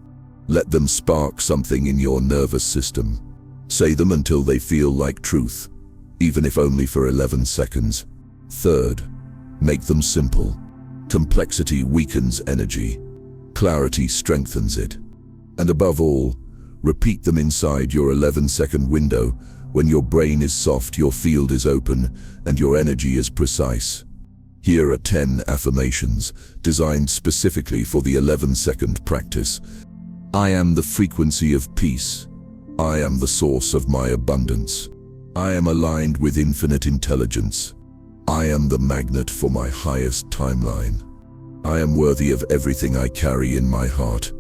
Let them spark something in your nervous system. Say them until they feel like truth, even if only for 11 seconds. Third, make them simple. Complexity weakens energy. Clarity strengthens it. And above all, repeat them inside your 11-second window. When your brain is soft, your field is open, and your energy is precise. Here are 10 affirmations designed specifically for the 11-second practice. I am the frequency of peace. I am the source of my abundance. I am aligned with infinite intelligence. I am the magnet for my highest timeline. I am worthy of everything I carry in my heart.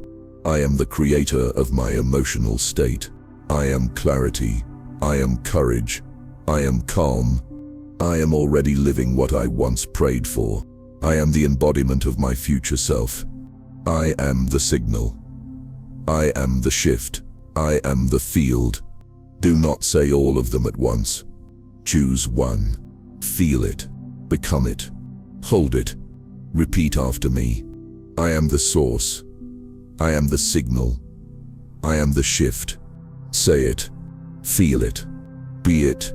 I am the creator of my emotional state. I am clarity. I am courage. I am calm. I am already living what I once prayed for. I am the embodiment of my future self. I am the signal. I am the shift. I am the field. Do not say all of them at once. Choose one. Feel it. Become it. Hold it. Repeat after me. I am the source. I am the signal. I am the shift. Say it. Feel it. Be it.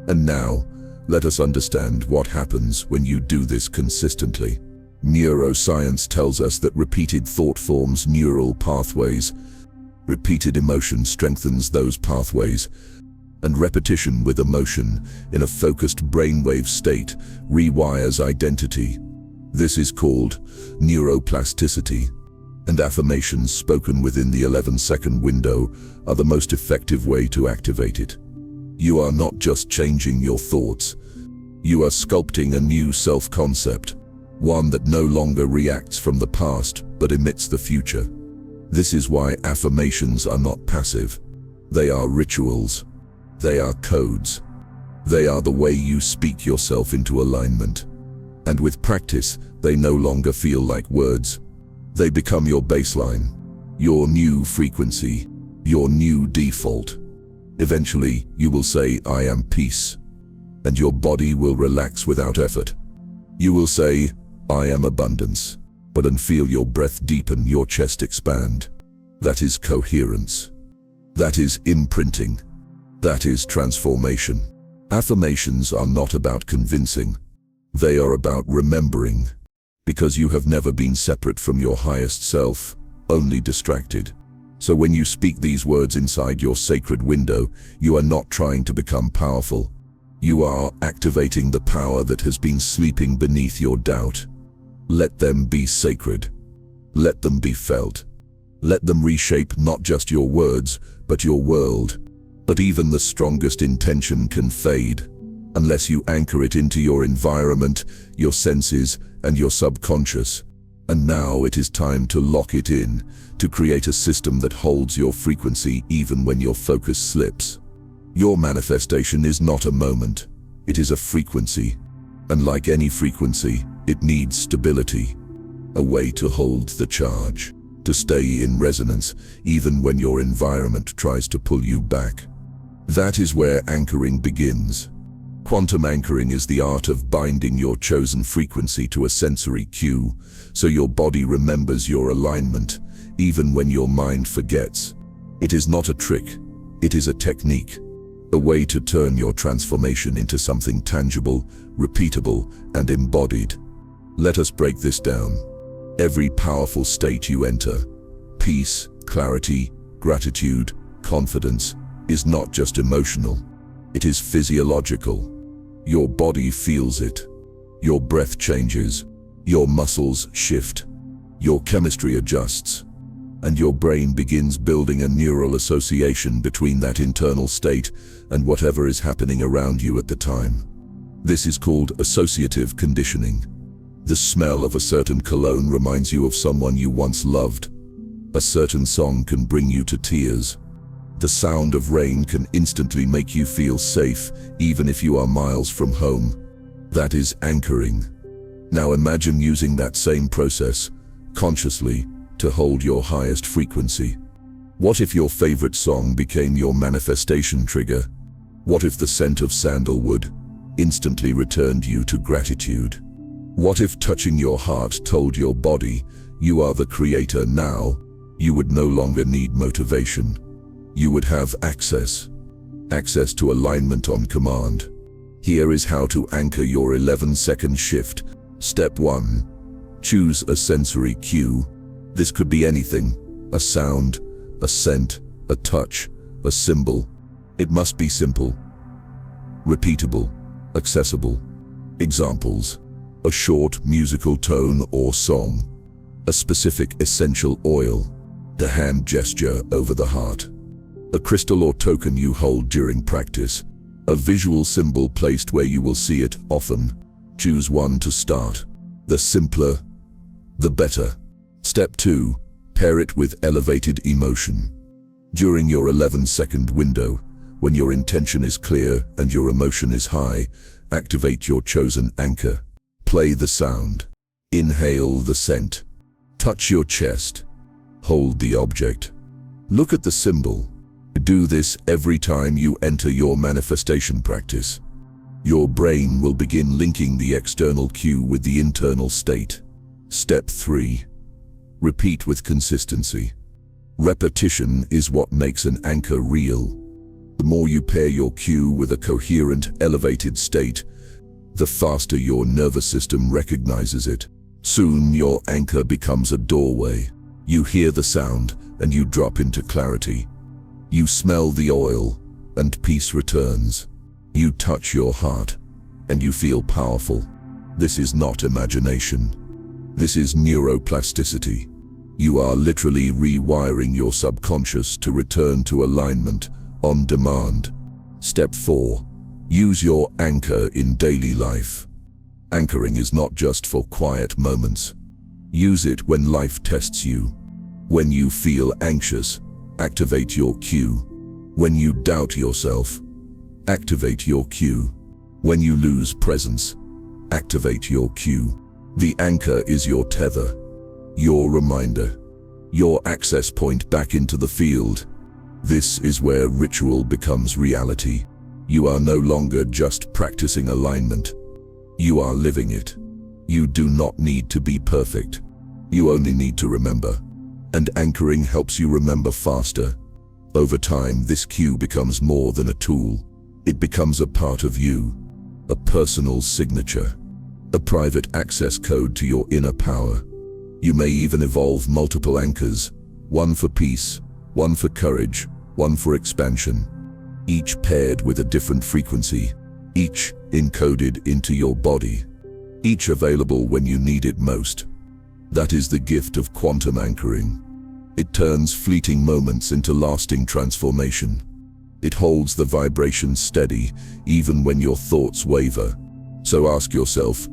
And now, let us understand what happens when you do this consistently. Neuroscience tells us that repeated thought forms neural pathways. Repeated emotion strengthens those pathways. And repetition with emotion in a focused brainwave state rewires identity. This is called neuroplasticity. And affirmations spoken within the 11-second window are the most effective way to activate it. You are not just changing your thoughts. You are sculpting a new self-concept, one that no longer reacts from the past but emits the future. This is why affirmations are not passive. They are rituals. They are codes. They are the way you speak yourself into alignment. And with practice, they no longer feel like words. They become your baseline, your new frequency, your new default. Eventually, you will say, I am peace, and your body will relax without effort. You will say, I am abundance, and feel your breath deepen, your chest expand. That is coherence. That is imprinting. That is transformation. Affirmations are not about convincing. They are about remembering. Because you have never been separate from your highest self, only distracted. So when you speak these words inside your sacred window, you are not trying to become powerful. You are activating the power that has been sleeping beneath your doubt. Let them be sacred. Let them be felt. Let them reshape not just your words, but your world. But even the strongest intention can fade, unless you anchor it into your environment, your senses, and your subconscious. And now it is time to lock it in, to create a system that holds your frequency even when your focus slips. Your manifestation is not a moment, it is a frequency. And like any frequency, it needs stability, a way to hold the charge, to stay in resonance even when your environment tries to pull you back. That is where anchoring begins. Quantum anchoring is the art of binding your chosen frequency to a sensory cue, so your body remembers your alignment, even when your mind forgets. It is not a trick, it is a technique, a way to turn your transformation into something tangible, repeatable, and embodied. Let us break this down. Every powerful state you enter, peace, clarity, gratitude, confidence, is not just emotional. It is physiological. Your body feels it. Your breath changes. Your muscles shift. Your chemistry adjusts. And your brain begins building a neural association between that internal state and whatever is happening around you at the time. This is called associative conditioning. The smell of a certain cologne reminds you of someone you once loved. A certain song can bring you to tears. The sound of rain can instantly make you feel safe, even if you are miles from home. That is anchoring. Now imagine using that same process, consciously, to hold your highest frequency. What if your favorite song became your manifestation trigger? What if the scent of sandalwood instantly returned you to gratitude? What if touching your heart told your body, you are the creator now? You would no longer need motivation. You would have access to alignment on command. Here is how to anchor your 11-second shift. Step 1. Choose a sensory cue. This could be anything: a sound, a scent, a touch, a symbol. It must be simple, repeatable, accessible. Examples: a short musical tone or song, a specific essential oil, the hand gesture over the heart, a crystal or token you hold during practice, a visual symbol placed where you will see it often. Choose one to start. The simpler, the better. Step 2. Pair it with elevated emotion. During your 11-second window, when your intention is clear and your emotion is high, activate your chosen anchor. Play the sound. Inhale the scent. Touch your chest. Hold the object. Look at the symbol. Do this every time you enter your manifestation practice. Your brain will begin linking the external cue with the internal state. Step 3. Repeat with consistency. Repetition is what makes an anchor real. The more you pair your cue with a coherent, elevated state, the faster your nervous system recognizes it. Soon your anchor becomes a doorway. You hear the sound and you drop into clarity. You smell the oil and peace returns. You touch your heart and you feel powerful. This is not imagination. This is neuroplasticity. You are literally rewiring your subconscious to return to alignment on demand. Step 4. Use your anchor in daily life. Anchoring is not just for quiet moments. Use it when life tests you. When you feel anxious, activate your cue. When you doubt yourself, activate your cue. When you lose presence, activate your cue. The anchor is your tether, your reminder, your access point back into the field. This is where ritual becomes reality. You are no longer just practicing alignment. You are living it. You do not need to be perfect. You only need to remember. And anchoring helps you remember faster. Over time, this cue becomes more than a tool. It becomes a part of you, a personal signature, a private access code to your inner power. You may even evolve multiple anchors, one for peace, one for courage, one for expansion, each paired with a different frequency, each encoded into your body, each available when you need it most. That is the gift of quantum anchoring. It turns fleeting moments into lasting transformation. It holds the vibration steady even when your thoughts waver. So ask yourself,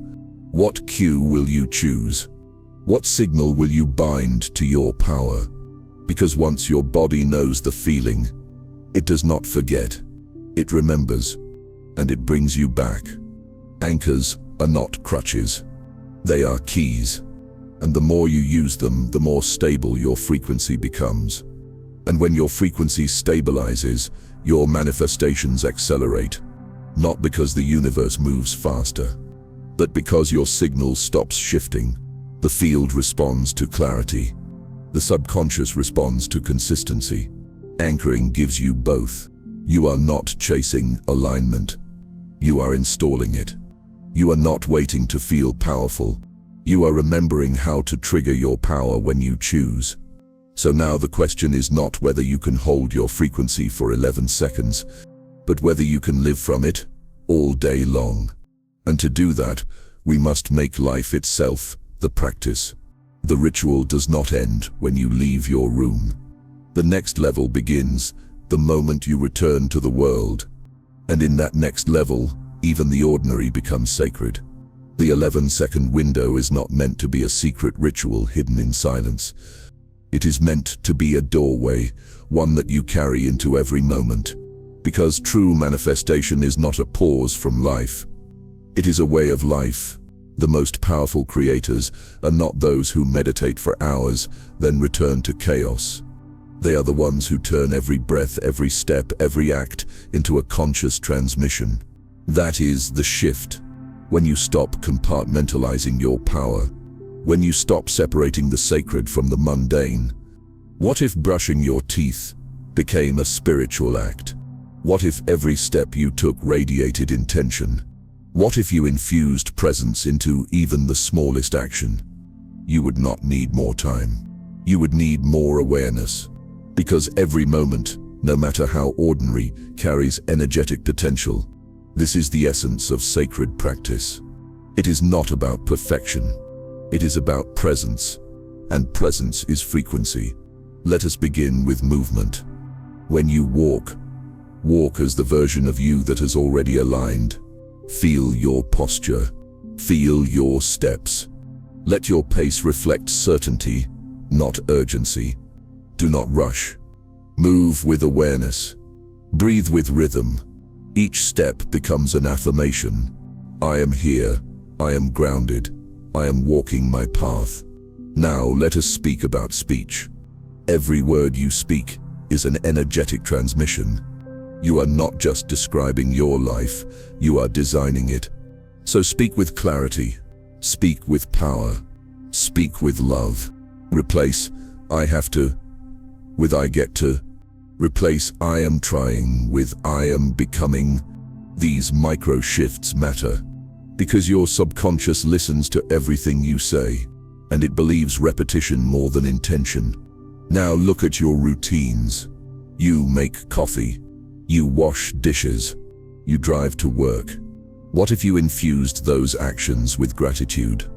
what cue will you choose? What signal will you bind to your power? Because once your body knows the feeling, it does not forget. It remembers, and it brings you back. Anchors are not crutches. They are keys. And the more you use them, the more stable your frequency becomes. And when your frequency stabilizes, your manifestations accelerate. Not because the universe moves faster, but because your signal stops shifting. The field responds to clarity. The subconscious responds to consistency. Anchoring gives you both. You are not chasing alignment. You are installing it. You are not waiting to feel powerful. You are remembering how to trigger your power when you choose. So now the question is not whether you can hold your frequency for 11 seconds, but whether you can live from it all day long. And to do that, we must make life itself the practice. The ritual does not end when you leave your room. The next level begins the moment you return to the world. And in that next level, even the ordinary becomes sacred. The 11-second window is not meant to be a secret ritual hidden in silence. It is meant to be a doorway, one that you carry into every moment. Because true manifestation is not a pause from life. It is a way of life. The most powerful creators are not those who meditate for hours, then return to chaos. They are the ones who turn every breath, every step, every act into a conscious transmission. That is the shift. When you stop compartmentalizing your power, when you stop separating the sacred from the mundane. What if brushing your teeth became a spiritual act? What if every step you took radiated intention? What if you infused presence into even the smallest action? You would not need more time. You would need more awareness. Because every moment, no matter how ordinary, carries energetic potential. This is the essence of sacred practice. It is not about perfection. It is about presence. And presence is frequency. Let us begin with movement. When you walk, walk as the version of you that has already aligned. Feel your posture. Feel your steps. Let your pace reflect certainty, not urgency. Do not rush. Move with awareness. Breathe with rhythm. Each step becomes an affirmation. I am here. I am grounded. I am walking my path. Now let us speak about speech. Every word you speak is an energetic transmission. You are not just describing your life, you are designing it. So speak with clarity. Speak with power. Speak with love. Replace I have to with I get to. Replace I am trying with I am becoming. These micro shifts matter because your subconscious listens to everything you say, and it believes repetition more than intention. Now look at your routines. You make coffee. You wash dishes. You drive to work. What if you infused those actions with gratitude,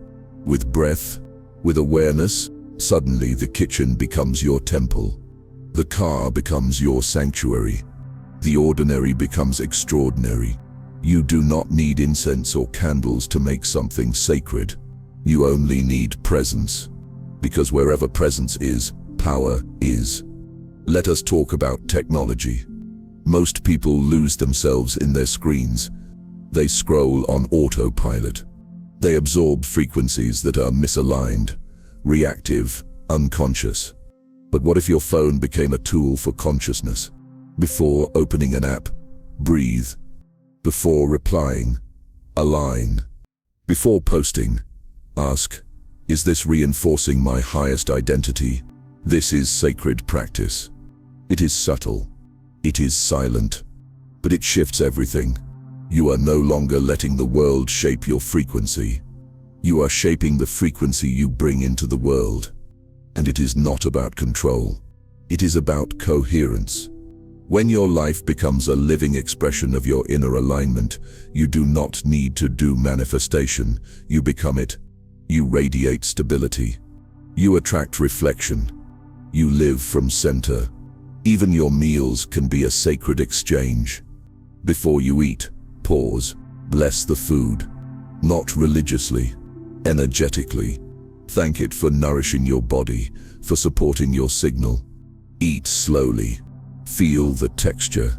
with breath, with awareness? Suddenly the kitchen becomes your temple. The car becomes your sanctuary. The ordinary becomes extraordinary. You do not need incense or candles to make something sacred. You only need presence. Because wherever presence is, power is. Let us talk about technology. Most people lose themselves in their screens. They scroll on autopilot. They absorb frequencies that are misaligned, reactive, unconscious. But what if your phone became a tool for consciousness? Before opening an app, breathe. Before replying, align. Before posting, ask, is this reinforcing my highest identity? This is sacred practice. It is subtle. It is silent. But it shifts everything. You are no longer letting the world shape your frequency. You are shaping the frequency you bring into the world. And it is not about control. It is about coherence. When your life becomes a living expression of your inner alignment, you do not need to do manifestation. You become it. You radiate stability. You attract reflection. You live from center. Even your meals can be a sacred exchange. Before you eat, pause. Bless the food. Not religiously, energetically. Thank it for nourishing your body, for supporting your signal. Eat slowly. Feel the texture.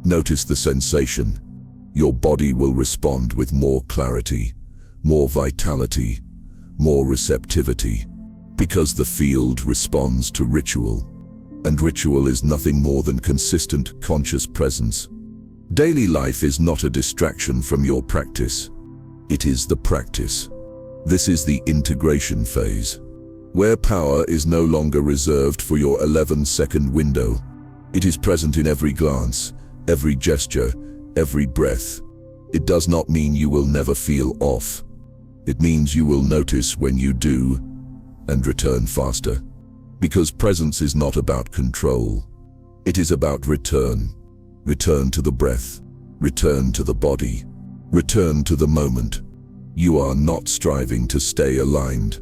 Notice the sensation. Your body will respond with more clarity, more vitality, more receptivity, because the field responds to ritual. And ritual is nothing more than consistent, conscious presence. Daily life is not a distraction from your practice. It is the practice. This is the integration phase, where power is no longer reserved for your 11-second window. It is present in every glance, every gesture, every breath. It does not mean you will never feel off. It means you will notice when you do and return faster. Because presence is not about control. It is about return. Return to the breath. Return to the body. Return to the moment. You are not striving to stay aligned.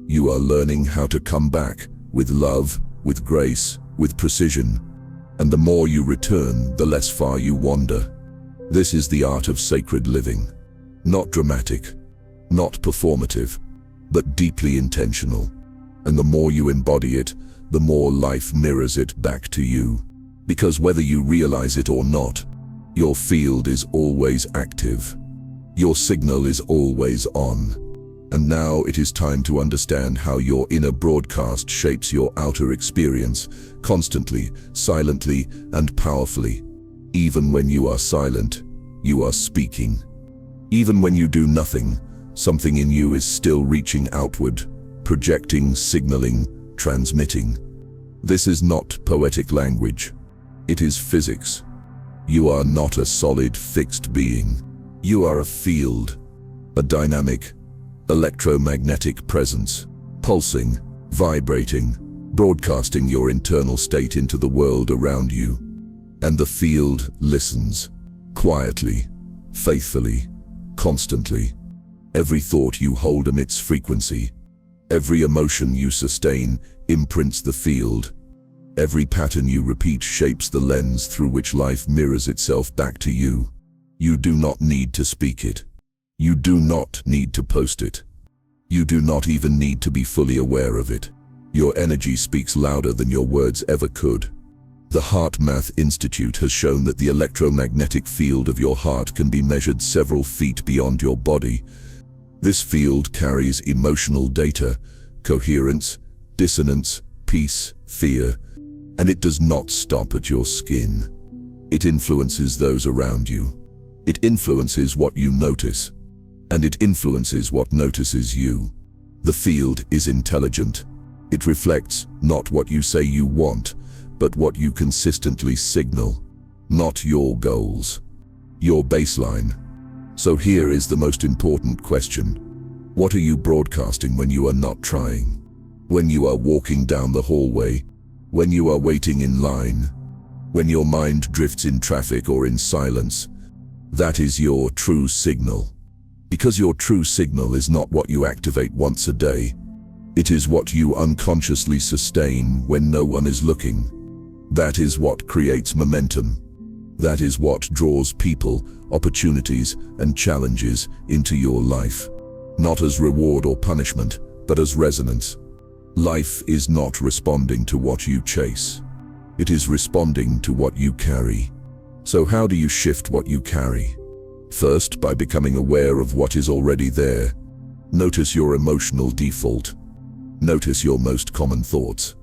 You are learning how to come back with love, with grace, with precision. And the more you return, the less far you wander. This is the art of sacred living. Not dramatic, not performative, but deeply intentional. And the more you embody it, the more life mirrors it back to you. Because whether you realize it or not, your field is always active. Your signal is always on. And now it is time to understand how your inner broadcast shapes your outer experience, constantly, silently, and powerfully. Even when you are silent, you are speaking. Even when you do nothing, something in you is still reaching outward, projecting, signaling, transmitting. This is not poetic language. It is physics. You are not a solid, fixed being. You are a field, a dynamic, electromagnetic presence, pulsing, vibrating, broadcasting your internal state into the world around you. And the field listens, quietly, faithfully, constantly. Every thought you hold emits frequency. Every emotion you sustain imprints the field. Every pattern you repeat shapes the lens through which life mirrors itself back to you. You do not need to speak it. You do not need to post it. You do not even need to be fully aware of it. Your energy speaks louder than your words ever could. The Heart Math Institute has shown that the electromagnetic field of your heart can be measured several feet beyond your body. This field carries emotional data, coherence, dissonance, peace, fear, and it does not stop at your skin. It influences those around you. It influences what you notice, and it influences what notices you. The field is intelligent. It reflects not what you say you want, but what you consistently signal, not your goals, your baseline. So here is the most important question. What are you broadcasting when you are not trying? When you are walking down the hallway? When you are waiting in line? When your mind drifts in traffic or in silence? That is your true signal. Because your true signal is not what you activate once a day. It is what you unconsciously sustain when no one is looking. That is what creates momentum. That is what draws people, opportunities, and challenges into your life. Not as reward or punishment, but as resonance. Life is not responding to what you chase. It is responding to what you carry. So how do you shift what you carry? First, by becoming aware of what is already there. Notice your emotional default. Notice your most common thoughts.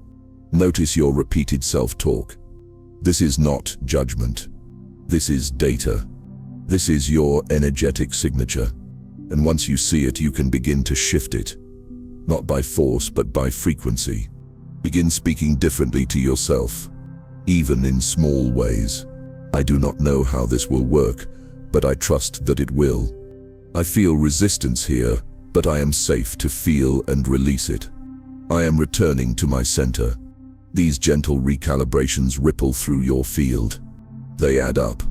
Notice your repeated self-talk. This is not judgment. This is data. This is your energetic signature. And once you see it, you can begin to shift it. Not by force, but by frequency. Begin speaking differently to yourself, even in small ways. I do not know how this will work, but I trust that it will. I feel resistance here, but I am safe to feel and release it. I am returning to my center. These gentle recalibrations ripple through your field. They add up.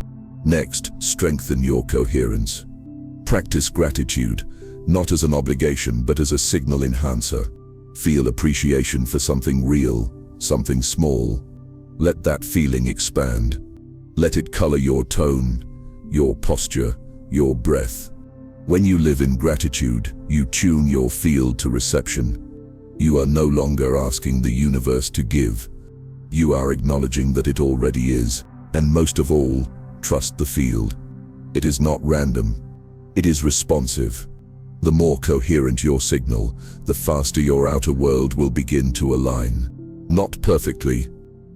Next, strengthen your coherence. Practice gratitude, not as an obligation, but as a signal enhancer. Feel appreciation for something real, something small. Let that feeling expand. Let it color your tone, your posture, your breath. When you live in gratitude, you tune your field to reception. You are no longer asking the universe to give. You are acknowledging that it already is. And most of all, trust the field. It is not random. It is responsive. The more coherent your signal, the faster your outer world will begin to align. Not perfectly,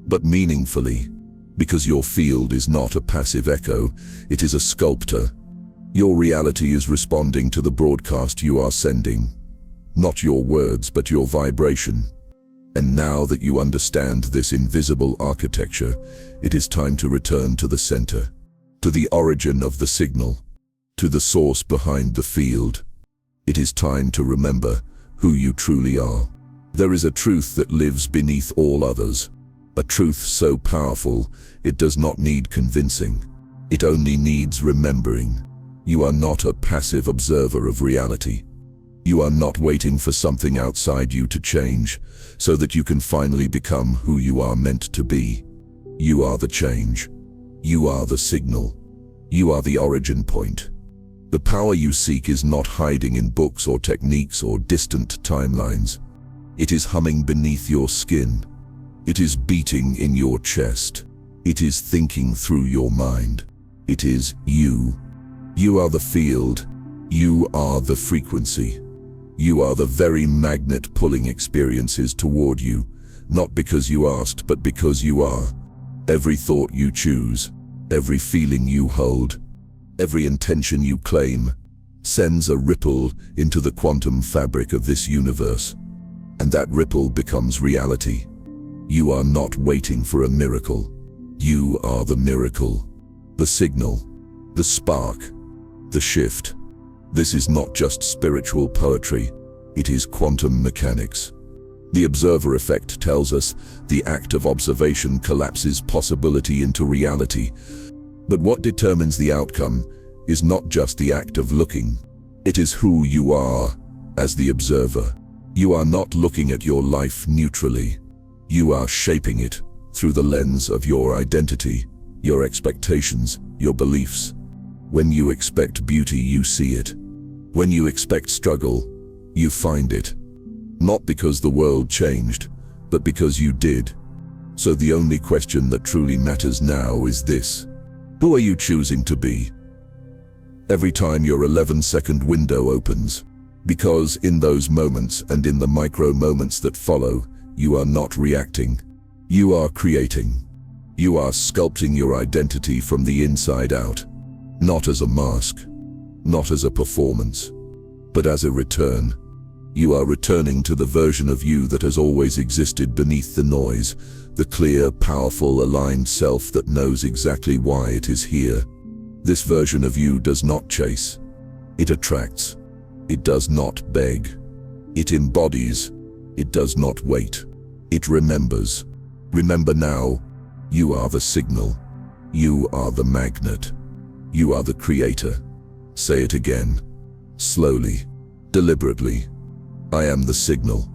but meaningfully. Because your field is not a passive echo, it is a sculptor. Your reality is responding to the broadcast you are sending. Not your words, but your vibration. And now that you understand this invisible architecture, it is time to return to the center, to the origin of the signal, to the source behind the field. It is time to remember who you truly are. There is a truth that lives beneath all others. A truth so powerful, it does not need convincing. It only needs remembering. You are not a passive observer of reality. You are not waiting for something outside you to change, so that you can finally become who you are meant to be. You are the change. You are the signal. You are the origin point. The power you seek is not hiding in books or techniques or distant timelines. It is humming beneath your skin. It is beating in your chest. It is thinking through your mind. It is you. You are the field. You are the frequency. You are the very magnet pulling experiences toward you, not because you asked, but because you are. Every thought you choose, every feeling you hold, every intention you claim, sends a ripple into the quantum fabric of this universe. And that ripple becomes reality. You are not waiting for a miracle. You are the miracle, the signal, the spark, the shift. This is not just spiritual poetry, it is quantum mechanics. The observer effect tells us the act of observation collapses possibility into reality. But what determines the outcome is not just the act of looking. It is who you are as the observer. You are not looking at your life neutrally. You are shaping it through the lens of your identity, your expectations, your beliefs. When you expect beauty, you see it. When you expect struggle, you find it. Not because the world changed, but because you did. So the only question that truly matters now is this: who are you choosing to be? Every time your 11-second window opens. Because in those moments and in the micro moments that follow, you are not reacting. You are creating. You are sculpting your identity from the inside out. Not as a mask, not as a performance, but as a return. You are returning to the version of you that has always existed beneath the noise, the clear, powerful, aligned self that knows exactly why it is here. This version of you does not chase. It attracts. It does not beg. It embodies. It does not wait. It remembers. Remember now, you are the signal. You are the magnet. You are the creator. Say it again, slowly, deliberately. I am the signal.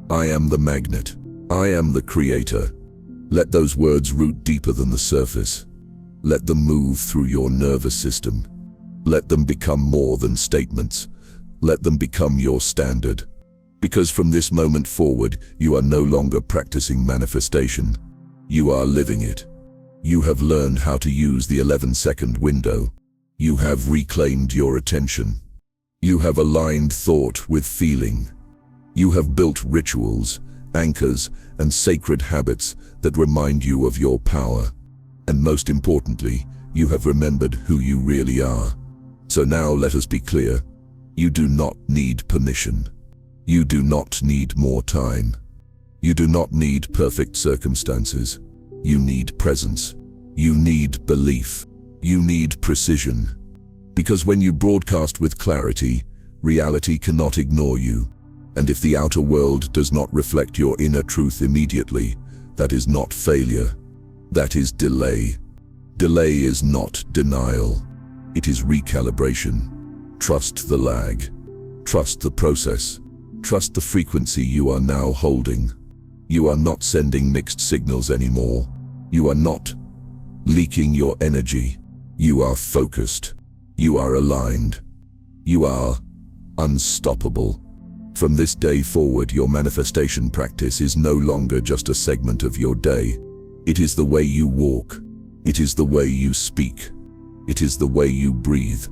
I am the magnet. I am the creator. Let those words root deeper than the surface. Let them move through your nervous system. Let them become more than statements. Let them become your standard. Because from this moment forward, you are no longer practicing manifestation. You are living it. You have learned how to use the 11-second window. You have reclaimed your attention. You have aligned thought with feeling. You have built rituals, anchors, and sacred habits that remind you of your power. And most importantly, you have remembered who you really are. So now let us be clear. You do not need permission. You do not need more time. You do not need perfect circumstances. You need presence. You need belief. You need precision. Because when you broadcast with clarity, reality cannot ignore you. And if the outer world does not reflect your inner truth immediately, that is not failure. That is delay. Delay is not denial. It is recalibration. Trust the lag. Trust the process. Trust the frequency you are now holding. You are not sending mixed signals anymore. You are not leaking your energy. You are focused. You are aligned. You are unstoppable. From this day forward, your manifestation practice is no longer just a segment of your day. It is the way you walk. It is the way you speak. It is the way you breathe.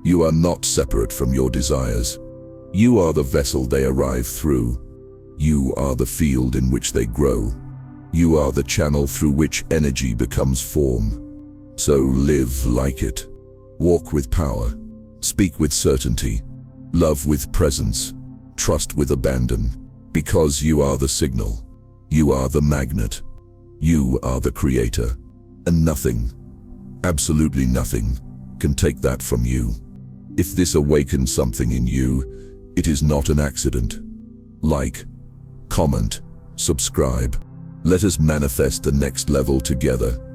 You are not separate from your desires. You are the vessel they arrive through. You are the field in which they grow. You are the channel through which energy becomes form. So live like it. Walk with power. Speak with certainty. Love with presence. Trust with abandon. Because you are the signal. You are the magnet. You are the creator. And nothing, absolutely nothing, can take that from you. If this awakens something in you, It is not an accident. Like, comment, subscribe. Let us manifest the next level together.